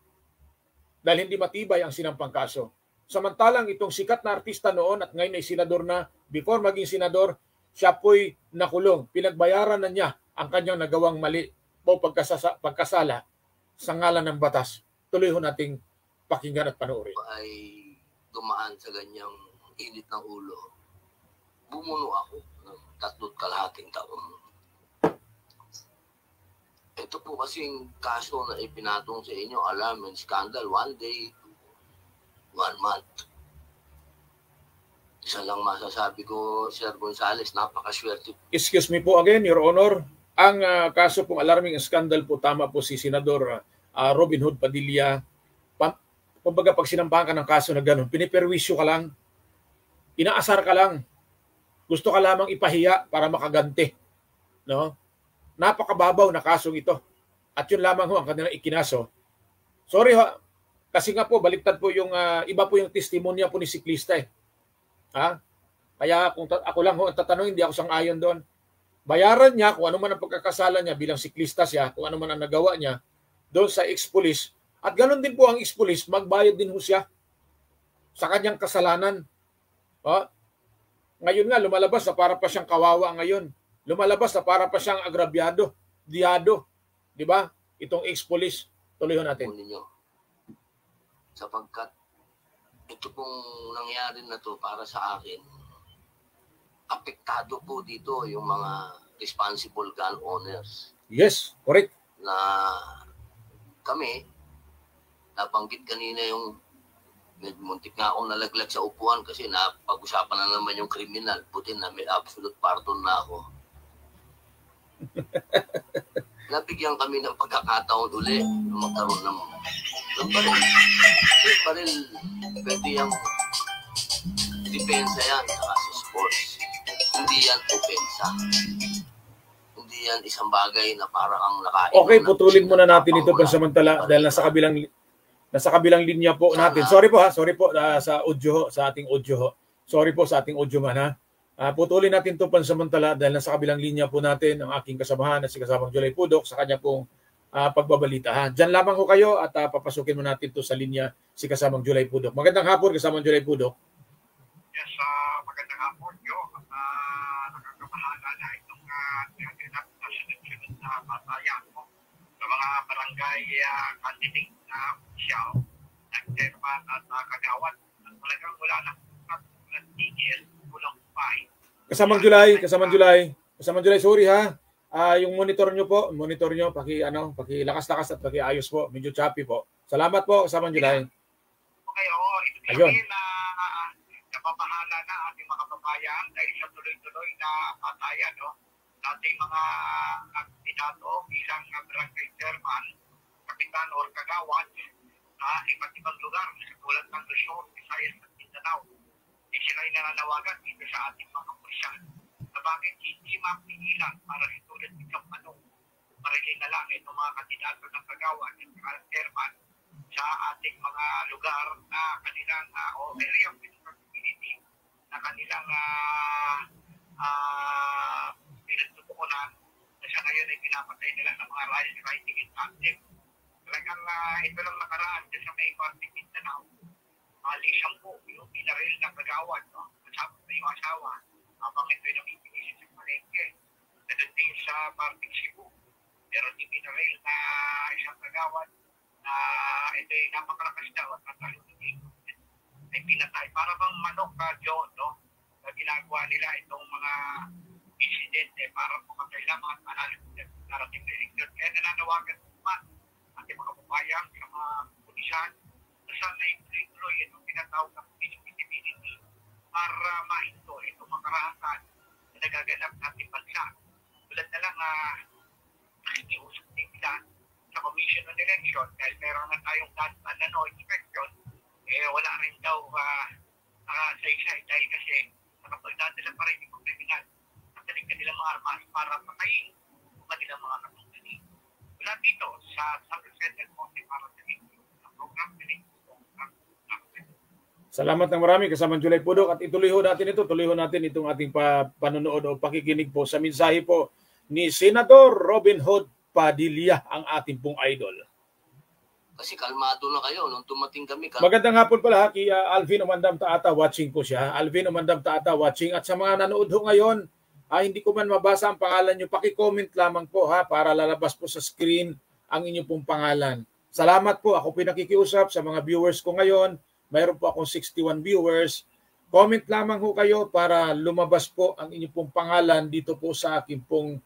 dahil hindi matibay ang sinampang kaso. Samantalang itong sikat na artista noon at ngayon ay senador na, before maging senador, siya po'y nakulong. Pinagbayaran na niya ang kanyang nagawang mali o pagkasala sa ngalan ng batas. Tuloy ho nating pakinggan at panoorin. Ay dumaan sa ganyang init ng ulo. Bumuno ako ng 3.5 taon. Ito po kasing kaso na ipinatong sa inyo, alarm and scandal, 1 day, 1 month. Isa lang masasabi ko, Sir Gonzales, napakaswerte. Excuse me po again, Your Honor. Ang kaso pong alarming scandal po, tama po si Senador Robin Hood Padilla. Kumbaga pag sinampahan ka ng kaso na gano'n, piniperwisyo ka lang, inaasar ka lang, gusto ka lamang ipahiya para makaganti. No? Napakababaw na kasong ito. At yun lamang ho ang kanilang ikinaso. Sorry ho, kasi nga po, baliktad po yung, iba po yung testimonya po ni siklista eh. Kaya kung ako lang ho ang tatanungin, hindi ako sang-ayon doon. Bayaran niya kung ano man ang pagkakasala niya bilang siklista siya, kung ano man ang nagawa niya doon sa ex-police. At ganoon din po ang ex-police, magbayad din ho siya sa kanyang kasalanan. Ngayon nga, lumalabas na para pa siyang kawawa ngayon. Lumalabas na para pa siyang agrabyado, diado. Di ba? Itong ex-police. Tuloy ho natin. Sapagkat ito pong nangyari na to para sa akin, apektado po dito yung mga responsible gun owners. Yes, correct. Na kami, nabanggit kanina yung muntik nga akong nalaglag sa upuan kasi napag-usapan na naman yung kriminal. Buti na may absolute pardon na ako. Nabigyan kami ng pagkakataon uli na magkaroon ng baril. Yung baril, pwede yung depensa yan sa sports. Hindi yan opensa. Hindi yan isang bagay na parang ang nakain. Okay, putulin muna natin ito pansamantala dahil nasa kabilang linya po natin. Sorry po sa audio, sa ating audio. Sorry po sa ating audio man ha. Putulin natin ito pansamantala dahil nasa kabilang linya po natin ang aking kasamahan na si Kasamang Julay Pudok sa kanya pong pagbabalita. Diyan lamang ko kayo at papasukin mo natin ito sa linya si Kasamang Julay Pudok. Magandang hapon, Kasamang Julay Pudok. Yes, magandang hapon, yo. Nakakamahala na itong tinatap na sunod-sunod na batayan mo sa mga barangay candidate na opisyal, nag-chairman at kagawad. Talagang wala na tigil, kulang pa. Kasamang Julay, sorry ha. Yung monitor nyo, pakilakas-lakas at pakiayos po. Medyo choppy po. Salamat po, Kasamang Julay. Okay, ito sabihin na napapahala na ating mga kababayan dahil sa tuloy-tuloy na patayan, no? Ating mga kandidato bilang barangay chairman, kapitan o kagawad sa iba't ibang lugar sa tulad ng Luzon, Visayas at Mindanao. Sila'y nananawagan dito sa ating mga kapulisan na bakit hindi mapigilan para itulad itong marilin na lang itong mga kandidato ng kagawad at chairman sa ating mga lugar na kanilang o area of responsibility na kanilang pinagtutukunan na sa ngayon ay pinapatay nila ng mga riding and active. Talagang ito lang nakaraan sa may parting Mindanao. Lisang po yung pinaril na kagawad, no? Kasama na yung asawa habang ito'y namipinisin sa palengke. Ganun din sa parting Cebu. Pero di pinaril na isang kagawad na ito'y napakalakas daw at natalunod ay pinatay. Para bang manok ka, John, no? Na ginagawa nila itong mga insidente para pumatay lamang at analog narating na eleksyon. Kaya nananawagan naman ating mga kababayan sa mga pulisan na sana ituloy itong tinatawag na visibility para mahinto itong mga karahasan na nagaganap natin bansa. Tulad na lang nakikiusap nila sa Commission on Election dahil meron na tayong data na inspection, wala rin daw nakasaysay dahil kasi nakapagdadala pa rin yung kriminal at taling kanilang mga armas para patayin ang kanilang mga katungkani. Wala dito sa San Vicente Monte para sa ang program nila. Salamat ng marami, Kasamang Julay Pudok. At tuloy ho natin itong ating panonood o pakikinig po sa mensahe po ni Senador Robin Hood Padilla, ang ating pong idol. Kasi kalmado na kayo nung tumating kami. Magandang hapon pala kay Alvin Umandam Taata, watching po siya. Alvin Umandam Taata, watching. At sa mga nanood ho ngayon, hindi ko man mabasa ang pangalan nyo, paki-comment lamang po para lalabas po sa screen ang inyong pong pangalan. Salamat po, ako pinakikiusap sa mga viewers ko ngayon. Mayroon po akong 61 viewers. Comment lamang ho kayo para lumabas po ang inyong pong pangalan dito po sa aking pong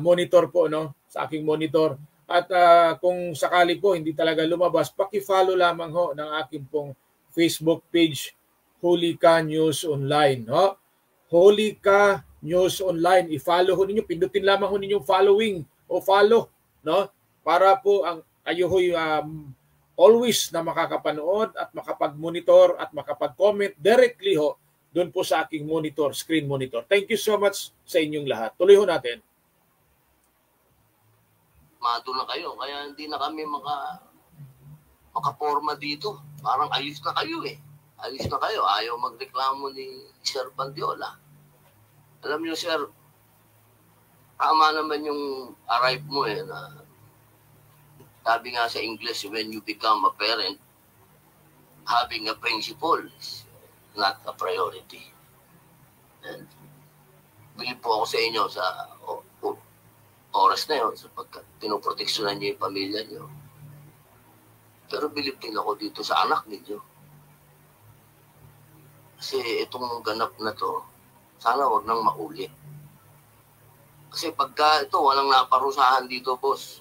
monitor po, no? Sa aking monitor. At kung sakali po hindi talaga lumabas, paki-follow lamang ho ng aking pong Facebook page, Hulika News Online, no? Hulika News Online. I-follow ho ninyo, pindutin lamang ho ninyo following o follow, no? Para po ang kayo ho'y always na makakapanood at makapag-monitor at makapag-comment directly ho doon po sa aking monitor, screen monitor. Thank you so much sa inyong lahat. Tuloy ho natin. Mato na kayo, kaya hindi na kami makaporma dito. Parang ayos na kayo eh. Ayos na kayo. Ayaw magreklamo ni Sir Bandiola. Alam niyo, Sir, tama naman yung arrive mo eh na sabi nga sa English, when you become a parent, having a principal is not a priority. And believe po ako sa inyo sa oras na yun, sapagkat pinoproteksyonan niyo yung pamilya niyo. Pero believe din ako dito sa anak ninyo. Kasi itong ganap na to, sana wag nang mauli. Kasi pagka ito, walang naparusahan dito, boss.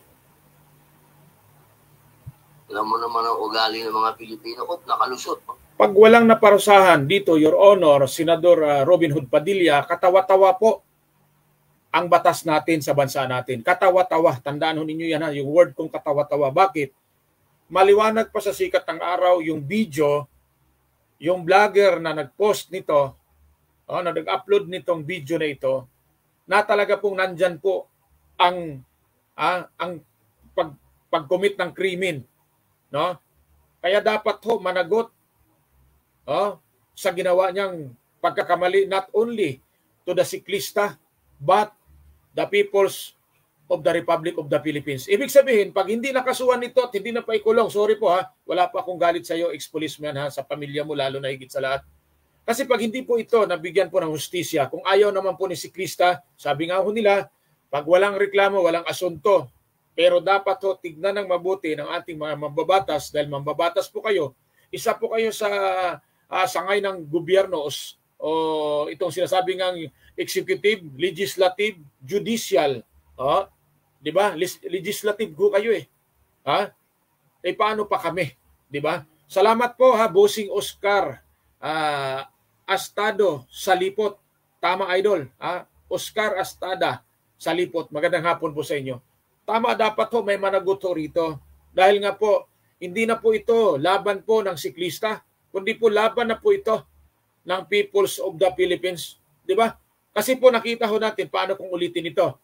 Alam mo naman ang ugali ng mga Pilipino, nakalusot. Pag walang naparusahan dito, Your Honor, Senador Robin Hood Padilla, katawa-tawa po ang batas natin sa bansa natin. Katawa-tawa. Tandaan ho ninyo yan, ha? Yung word kong katawa-tawa. Bakit? Maliwanag pa sa sikat ng araw yung video, yung vlogger na nag-post nito, na nag-upload nitong video na ito, na talaga pong nandyan po ang pag-commit ng krimen. No? Kaya dapat ho managot sa ginawa niyang pagkakamali, not only to the siklista but the peoples of the Republic of the Philippines. Ibig sabihin, pag hindi nakasuhan nito at hindi na paikulong, sorry po ha, wala pa akong galit sa iyo, ex-policeman ha, sa pamilya mo lalo na higit sa lahat. Kasi pag hindi po ito nabigyan po ng hustisya, kung ayaw naman po ni siklista, sabi nga ho nila, pag walang reklamo, walang asunto. Pero dapat ho tignan ng mabuti ng ating mga mambabatas dahil mambabatas po kayo. Isa po kayo sa sangay ng gobyerno o itong sinasabi ng executive, legislative, judicial. Di ba? Legislative ho kayo eh. Paano pa kami? Di ba? Salamat po ha, Bossing Oscar Astado Salipot. Tama idol. Oscar Astada Salipot. Magandang hapon po sa inyo. Tama, dapat ho may managot ho rito. Dahil nga po, hindi na po ito laban po ng siklista, kundi po laban na po ito ng peoples of the Philippines. Di ba? Kasi po nakita ho natin paano kung ulitin ito.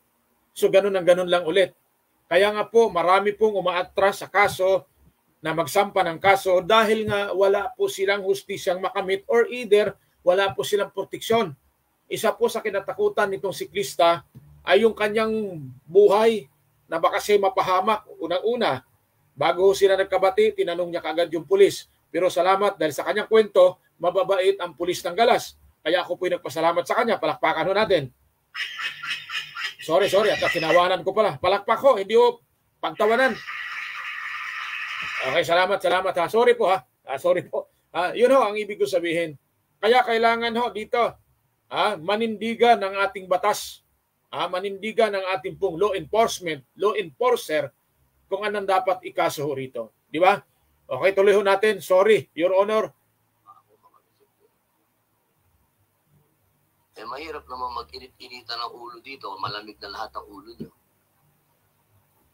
So ganun ang ganun lang ulit. Kaya nga po marami pong umaatras sa kaso na magsampa ng kaso dahil nga wala po silang hustisyang makamit or either wala po silang proteksyon. Isa po sa kinatakutan nitong siklista ay yung kanyang buhay na baka siya mapahamak. Unang-una, bago sila nagkabati, tinanong niya kaagad yung pulis. Pero salamat dahil sa kanyang kwento, mababait ang pulis ng Galas. Kaya ako po'y nagpasalamat sa kanya. Palakpakan ho natin. Sorry. At sinawanan ko pala. Palakpak ho, hindi ho pagtawanan. Okay, salamat ha. Sorry po ha. Sorry po. Yun ho ang ibig ko sabihin. Kaya kailangan ho dito manindigan ng ating batas. Manindigan ng ating pong law enforcer kung anong dapat ikaso rito. Di ba? Okay, tuloy ho natin. Sorry, Your Honor. Mahirap naman mag-init-initan ng ulo dito. Malamig na lahat ang ulo niyo.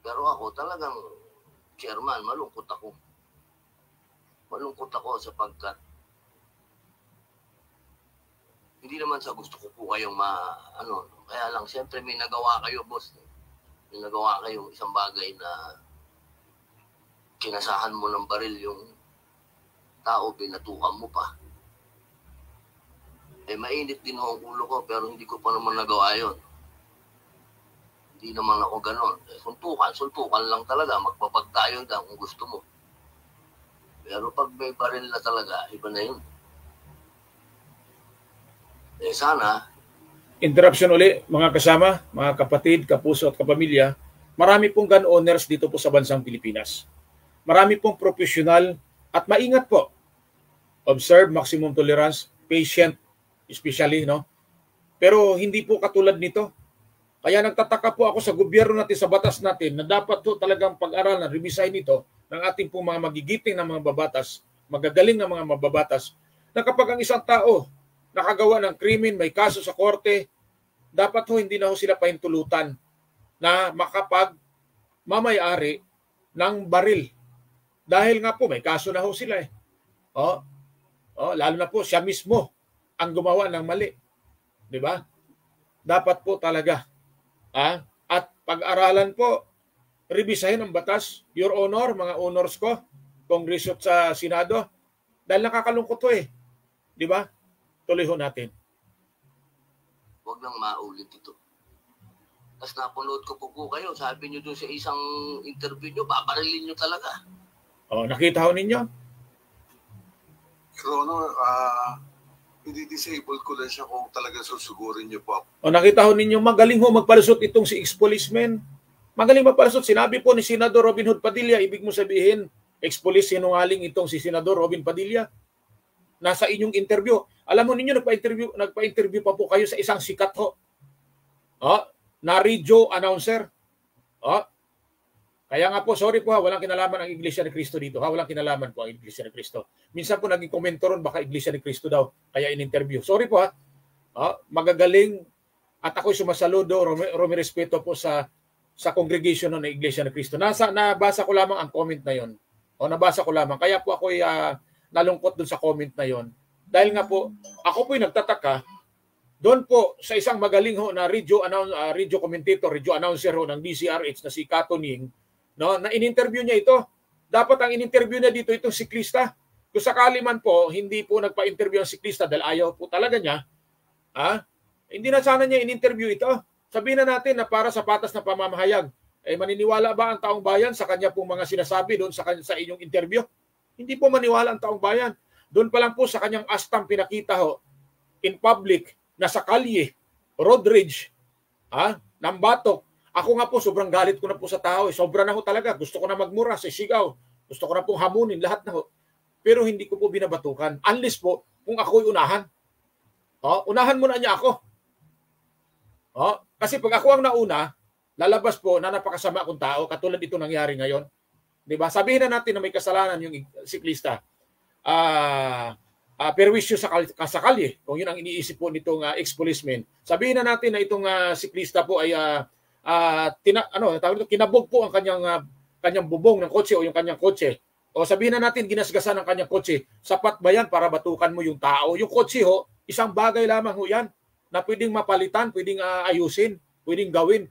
Pero ako talagang, Chairman, malungkot ako. Malungkot ako sapagkat hindi naman sa gusto ko po kayong kaya lang, siyempre may nagawa kayo, boss. May nagawa kayo isang bagay na kinasahan mo ng baril yung tao, pinatukan mo pa. Mainit din ho ang ulo ko, pero hindi ko pa naman nagawa yun. Hindi naman ako ganon. Suntukan lang talaga. Magpapag tayo kung gusto mo. Pero pag may baril na talaga, iba na yun. Sana. Interruption uli, mga kasama, mga kapatid, kapuso at kapamilya. Marami pong gun owners dito po sa bansang Pilipinas. Marami pong profesional at maingat po. Observe, maximum tolerance, patient, especially, no? Pero hindi po katulad nito. Kaya nagtataka po ako sa gobyerno natin, sa batas natin, na dapat po talagang pag-aralan, revisahin ito ng ating pong mga magigiting na mga babatas, magagaling na mga mababatas, na kapag ang isang tao nakagawa ng krimen, may kaso sa korte, dapat ho hindi na ho sila pahintulutan na makapag mamayari ng baril. Dahil nga po may kaso na ho sila eh. Lalo na po siya mismo ang gumawa ng mali. 'Di ba? Dapat po talaga at pag-aralan po, revisahin ang batas, Your Honor, mga honors ko, Kongreso at sa Senado, dahil nakakalungkot to eh. 'Di ba? Tuloy ho natin. Huwag nang maulit ito. Tapos napanood ko po kayo, sabi niyo doon sa isang interview niyo, babarilin niyo talaga. Nakita ho ninyo? Your Honor, hindi-disable ko lang siya kung talagang susugurin niyo po ako. Nakita ho ninyo, magaling ho magpalusot itong si ex-policeman. Magaling magpalusot. Sinabi po ni Senador Robin Hood Padilla, ibig mo sabihin, ex-police sinungaling itong si Senador Robin Padilla. nasa inyong interview. Alam mo ninyo, nagpa-interview pa po kayo sa isang sikat ho. Na radio announcer. Kaya nga po, sorry po ha, walang kinalaman ang Iglesia ni Cristo dito. Walang kinalaman po ang Iglesia ni Cristo. Minsan po naging komento ron, baka Iglesia ni Cristo daw, kaya in-interview. Sorry po ha. Magagaling at ako'y sumasaludo, rumirespeto po sa congregation ng Iglesia ni Cristo. Nabasa ko lamang ang comment na yon. Nabasa ko lamang. Kaya po ako'y nalungkot dun sa comment na yon. Dahil nga po, ako po'y nagtataka, doon po sa isang magaling ho na radio commentator, radio announcer ho ng DCRH na si Katoning, na in-interview niya ito. Dapat ang in-interview niya dito itong siklista. Kung sakali man po, hindi po nagpa-interview ang siklista dahil ayaw po talaga niya, hindi na sana niya in-interview ito. Sabihin na natin na para sa patas na pamamahayag, maniniwala ba ang taong bayan sa kanya pong mga sinasabi doon sa inyong interview? Hindi po maniwala ang taong bayan. Doon pa lang po sa kanyang astang pinakita ho in public na sa kalye, road rage, ng batok. Ako nga po, sobrang galit ko na po sa tao. Sobra na ho talaga. Gusto ko na magmura, sisigaw. Gusto ko na pong hamunin, lahat na ho. Pero hindi ko po binabatukan. Unless po, kung ako'y unahan. Unahan muna niya ako. Kasi pag ako ang nauna, lalabas po na napakasama akong tao, katulad ito nangyari ngayon. Diba? Sabihin na natin na may kasalanan yung siklista. Perwisyo sa kalye, kung yun ang iniisip po nitong ex-policeman. Sabihin na natin na itong siklista po ay kinabog po ang kanyang bubong ng kotse o yung kanyang kotse. O sabihin na natin ginasgasan ang kanyang kotse. Sapat ba yan para batukan mo yung tao? Yung kotse ho, isang bagay lamang ho yan na pwedeng mapalitan, pwedeng ayusin, pwedeng gawin.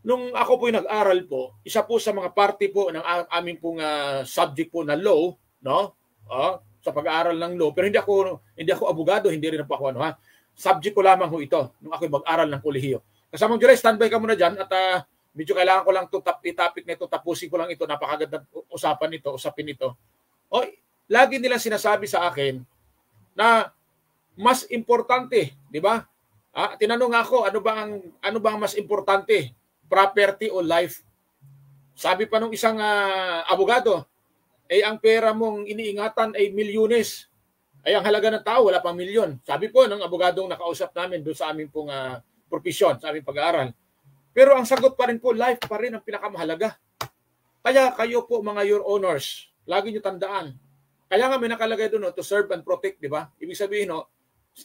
Nung ako po nag-aral po, isa po sa mga party po ng aming pong subject po na law, sa pag-aaral ng law, pero hindi ako abogado, hindi rin po ako subject ko lamang ho ito nung ako mag-aral ng kolehiyo. Kasamang July, standby ka muna dyan at medyo kailangan ko lang i-topic na ito, tapusin ko lang ito, napakagandang usapin ito. Lagi nilang sinasabi sa akin na mas importante, di ba? Tinanong ako, ano ba ang mas importante? Property o life? Sabi pa nung isang abogado, ang pera mong iniingatan ay milyones. Ay ang halaga ng tao, wala pang milyon. Sabi po ng abogadong nakausap namin doon sa aming pong profesyon, sa aming pag-aaral. Pero ang sagot pa rin po, life pa rin ang pinakamahalaga. Kaya kayo po mga your honors, lagi nyo tandaan. Kaya nga may nakalagay doon, to serve and protect, di ba? Ibig sabihin,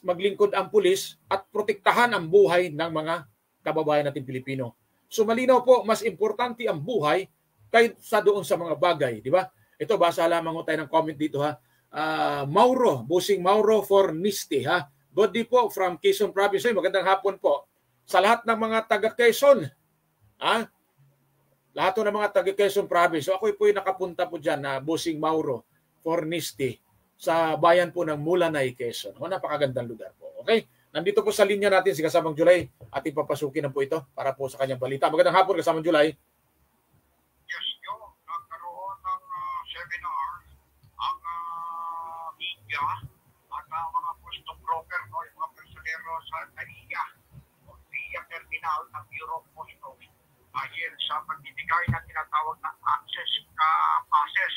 maglingkod ang pulis at protektahan ang buhay ng mga kababayan natin Pilipino. So malinaw po, mas importante ang buhay kaysa doon sa mga bagay, di ba? Ito, basa lamang tayo ng comment dito Busing Mauro for Nisti Good day po from Quezon Province. Magandang hapon po sa lahat ng mga taga Quezon. Lahat ng mga taga Quezon Province. So ako po yung nakapunta po dyan na Busing Mauro for Nisti sa bayan po ng Mulanay, Quezon. Napakagandang lugar po. Okay? Nandito po sa linya natin si Kasamang July at ipapasukin na po ito para po sa kanyang balita. Magandang hapon, Kasamang July. Yes, nagkaroon ng seminar ang media at mga custom broker, yung mga personero sa NAIA o NAIA Terminal ng Bureau of Customs dahil sa pagbibigay na tinatawag na access passes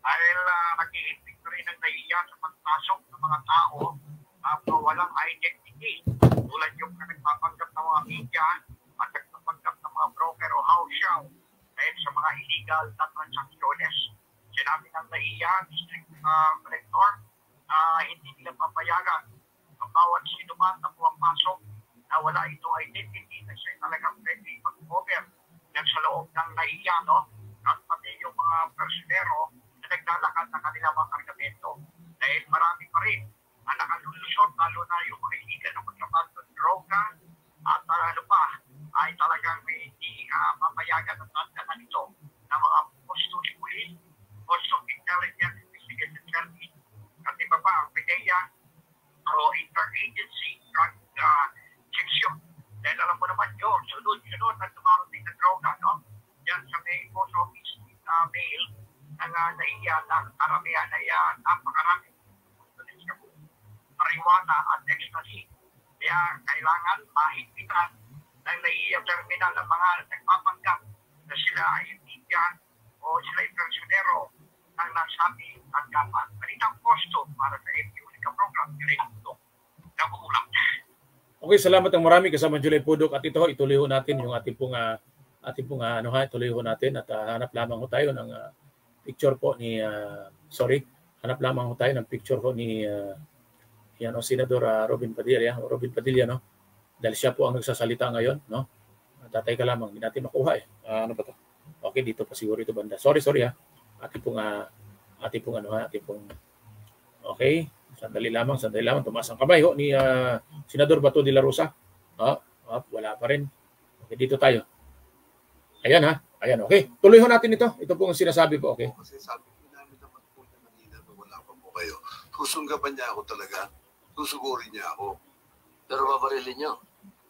dahil nag-i-imbig rin ng NAIA sa pagpasok ng mga tao na walang identity tulad yung nagpapanggap ng mga media at nagpapanggap ng mga broker o house show dahil sa mga illegal na transacciones. Sinabi ng NAIA, District Collector, hindi nila papayagan ang bawat sino man na pumapasok na wala itong identity na siya talagang pwede mag-cover sa loob ng NAIA, at pati yung mga personero na naglalakad ng kanilang mga kargamento. Dahil marami pa rin na nakalulusot, lalo na yung mga illegal na magkapag ng droga at ay talagang may hindi papayagan at tanda nito ng mga custody police, also intelligence investigation service, at iba pa ang PDEA o interagency drug section. Dahil alam mo naman yun, sunod-sunod na dumarating na droga, yan sa may post office mail ng NAIA na karamihan ay napakarami. Marijuana at ecstasy. Kaya kailangan mahigpitan ng NAIA terminal ng mga nagpapanggap na sila ay media o sila ay personero ng nasabi at gapan. Malitang posto para sa FU Okay, salamat ng marami kasama Julie Pudok at ito ituloy ho natin yung ating pong ituloy ho natin at hanap lamang ho tayo ng picture po ni hanap lamang ho tayo ng picture ho ni Senador Robin Padilla, no? Dahil siya po ang nagsasalita ngayon, no? Tatay ka lamang, hindi natin makuha eh. Ano ba to? Okay, dito pa siguro ito banda. Sorry ha. Ating pong okay. Sandali lamang, tumaas ang kamay ho ni Senador Bato de la Rosa. Wala pa rin. Okay, dito tayo. Ayan ha. Ayan, okay. Tuloy ho natin ito. Ito po ang sinasabi po, okay? Kasi sabi ko namin naman po na kanina na wala pa po kayo. Susunggaban niya ako talaga. Susugurin niya ako. Pero babarilin niyo.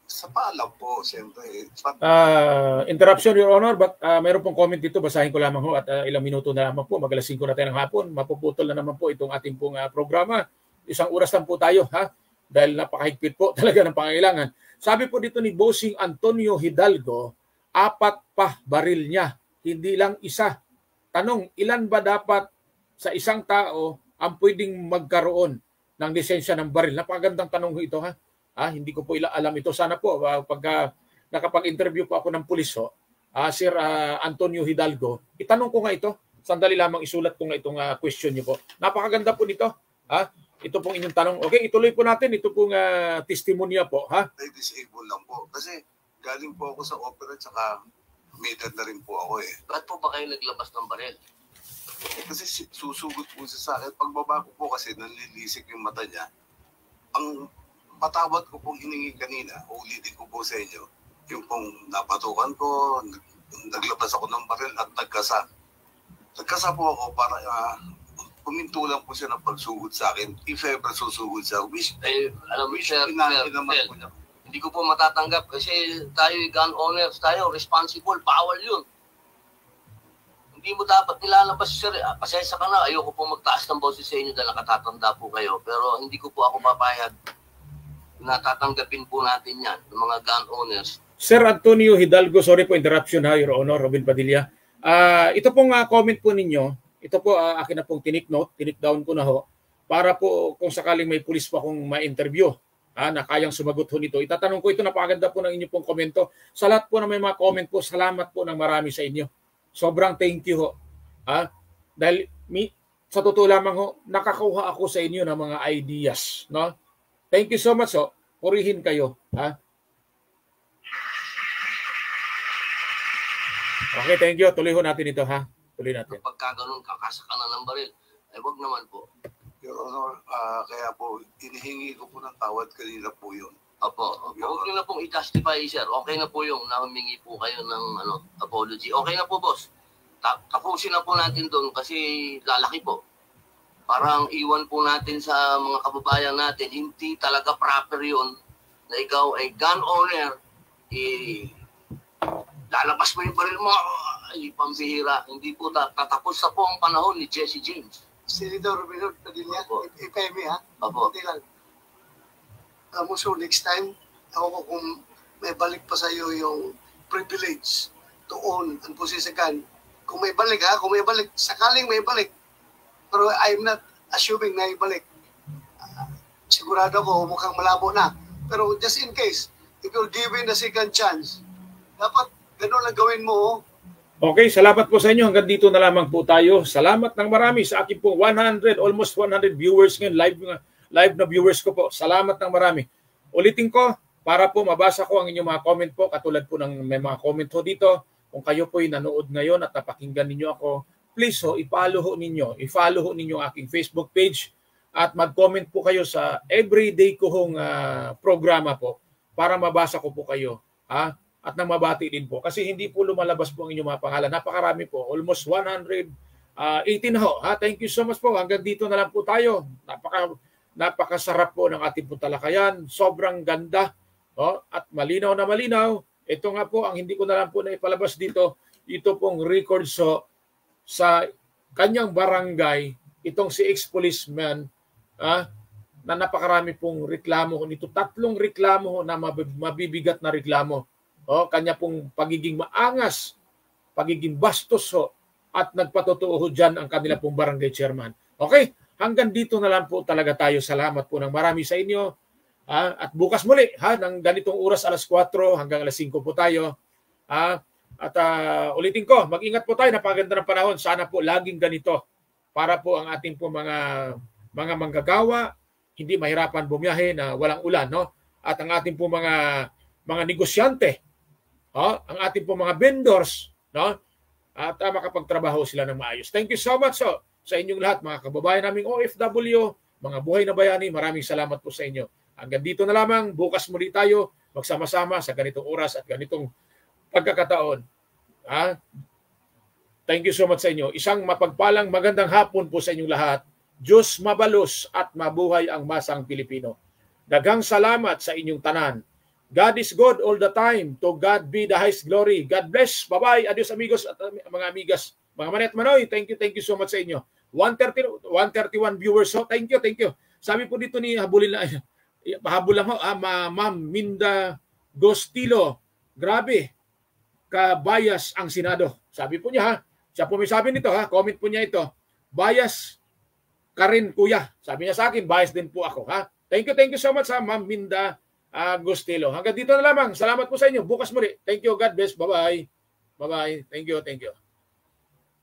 Sa paalam po, siyempre. Interruption, Your Honor, but mayroon pong comment dito. Basahin ko lamang ho at ilang minuto na lamang po. Mag-alas 5 na tayo ng hapon. Mapuputol na naman po itong ating pong programa. 1 oras lang po tayo, ha? Dahil napakahigpit po talaga ng pangailangan. Sabi po dito ni Bossing Antonio Hidalgo, 4 pa baril niya, hindi lang isa. Tanong, ilan ba dapat sa isang tao ang pwedeng magkaroon ng lisensya ng baril? Napakagandang tanong ito, ha? Hindi ko po alam ito. Sana po, pagka nakapag-interview po ako ng pulis, Sir Antonio Hidalgo, itanong ko nga ito. Sandali lamang isulat ko nga itong question niyo po. Napakaganda po nito. Ito pong inyong tanong. Okay, ituloy po natin. Ito pong testimonya po. Disable lang po. Kasi galing po ako sa opera at saka committed na rin po ako eh. Ba't po ba kayo naglabas ng baril? Kasi susugot po siya sa akin. Pagbaba ko po kasi nanlilisik yung mata niya. Ang patawad ko pong hiningi kanina, ulitin ko po sa inyo, yung pong napatukan ko, naglabas ako ng baril at nagkasa. Nagkasa po ako para puminto lang po siya ng pagsugod sa akin. If ever susugod siya, alam mo, sir, hindi ko po matatanggap kasi tayo gun owners, tayo responsible, bawal yun. Hindi mo dapat nilalabas, sir. Pasensya ka na, ayoko po magtaas ng boses sa inyo dahil nakatatanda po kayo. Pero hindi ko po ako papayag natatanggapin po natin yan, ng mga gun owners. Sir Antonio Hidalgo, sorry po interruption ha, Your Honor, Robin Padilla. Ito pong comment po ninyo, ito po akin na pong tinik down ko na ho, para po kung sakaling may pulis pa akong ma-interview na kayang sumagot ho nito. Itatanong ko ito, napakaganda po ng inyo pong komento. Sa lahat po na may mga comment po, salamat po ng marami sa inyo. Sobrang thank you ho. Dahil sa totoo lamang ho, nakakuha ako sa inyo ng mga ideas, no? Thank you so much, purihin kayo, Okay, thank you. Tuloy ho natin ito, ha? Tuloy natin. Pagka ganun, kakasa ka na ng baril, ay wag naman po. Your Honor, kaya po, inihingi ko po ng tawad kanina po yun. Opo. Huwag nyo na pong i-justify, sir. Okay na po yung nahumingi po kayo ng apology. Okay na po, boss. Tapusin na po natin doon kasi lalaki po. Parang iwan po natin sa mga kababayan natin, hindi talaga proper yun na ikaw ay gun owner, lalabas mo yung baril mo, ay pambihira. Hindi po tatapos na po ang panahon ni Jesse James. Senator Robin Padilla, if I may Opo. Okay lang. So next time, ako kung may balik pa sa iyo yung privilege to own and possess a gun, kung may balik sakaling may balik, pero I'm not assuming na ibalik. Sigurado ko, mukhang malabo na. Pero just in case, if you're given a second chance, dapat gano'n lang gawin mo. Okay, salamat po sa inyo. Hanggang dito na lamang po tayo. Salamat ng marami sa akin po. Almost 100 viewers ngayon. Live na viewers ko po. Salamat ng marami. Ulitin ko, para po mabasa ko ang inyong mga comment po. Katulad po ng may mga comment ho dito. Kung kayo po'y nanood ngayon at napakinggan ninyo ako, please i-follow ho ninyo aking Facebook page at mag-comment po kayo sa everyday ko hong programa po para mabasa ko po kayo at nang mabati din po kasi hindi po lumalabas po ang inyong mga pangalan. Napakarami po, almost 118 na ho. Thank you so much po. Hanggang dito na lang po tayo. Napakasarap po ng ating po talakayan. Sobrang ganda at malinaw na malinaw. Ito nga po ang hindi ko na lang po na ipalabas dito. Ito pong record sa kanyang barangay, itong si ex-policeman na napakarami pong reklamo nito. 3 reklamo na mabibigat na reklamo. Kanya pong pagiging maangas, pagiging bastos at nagpatotoo dyan ang kanila pong barangay chairman. Okay, hanggang dito na lang po talaga tayo. Salamat po ng marami sa inyo. At bukas muli ng ganitong oras alas 4 hanggang alas 5 po tayo. At ulitin ko, mag-ingat po tayo, napakaganda ng panahon. Sana po laging ganito para po ang ating po mga manggagawa hindi mahirapan bumiyahe na walang ulan, no? At ang ating po mga negosyante, ang ating po mga vendors, no? At makapagtrabaho sila ng maayos. Thank you so much sa inyong lahat, mga kababayan naming OFW, mga buhay na bayani. Maraming salamat po sa inyo. Hanggang dito na lamang. Bukas muli tayo magsama-sama sa ganitong oras at ganitong pagkakataon. Thank you so much sa inyo. Isang mapagpalang magandang hapon po sa inyong lahat. Diyos mabalos at mabuhay ang masang Pilipino. Daghang salamat sa inyong tanan. God is good all the time. To God be the highest glory. God bless. Bye-bye. Adios amigos at mga amigas. Mga Manet Manoy, thank you so much sa inyo. 131 viewers. Thank you. Sabi po dito ni pahabol lang Ma'am Minda Gostilo. Grabe. Kabayas ang Senado. Sabi po niya Siya po may sabi nito comment po niya ito. Bias ka rin kuya. Sabi niya sa akin, bias din po ako Thank you so much Ma'am Minda Gostilo. Hanggang dito na lamang. Salamat po sa inyo. Bukas muli. Thank you. God bless. Bye-bye. Bye-bye. Thank you.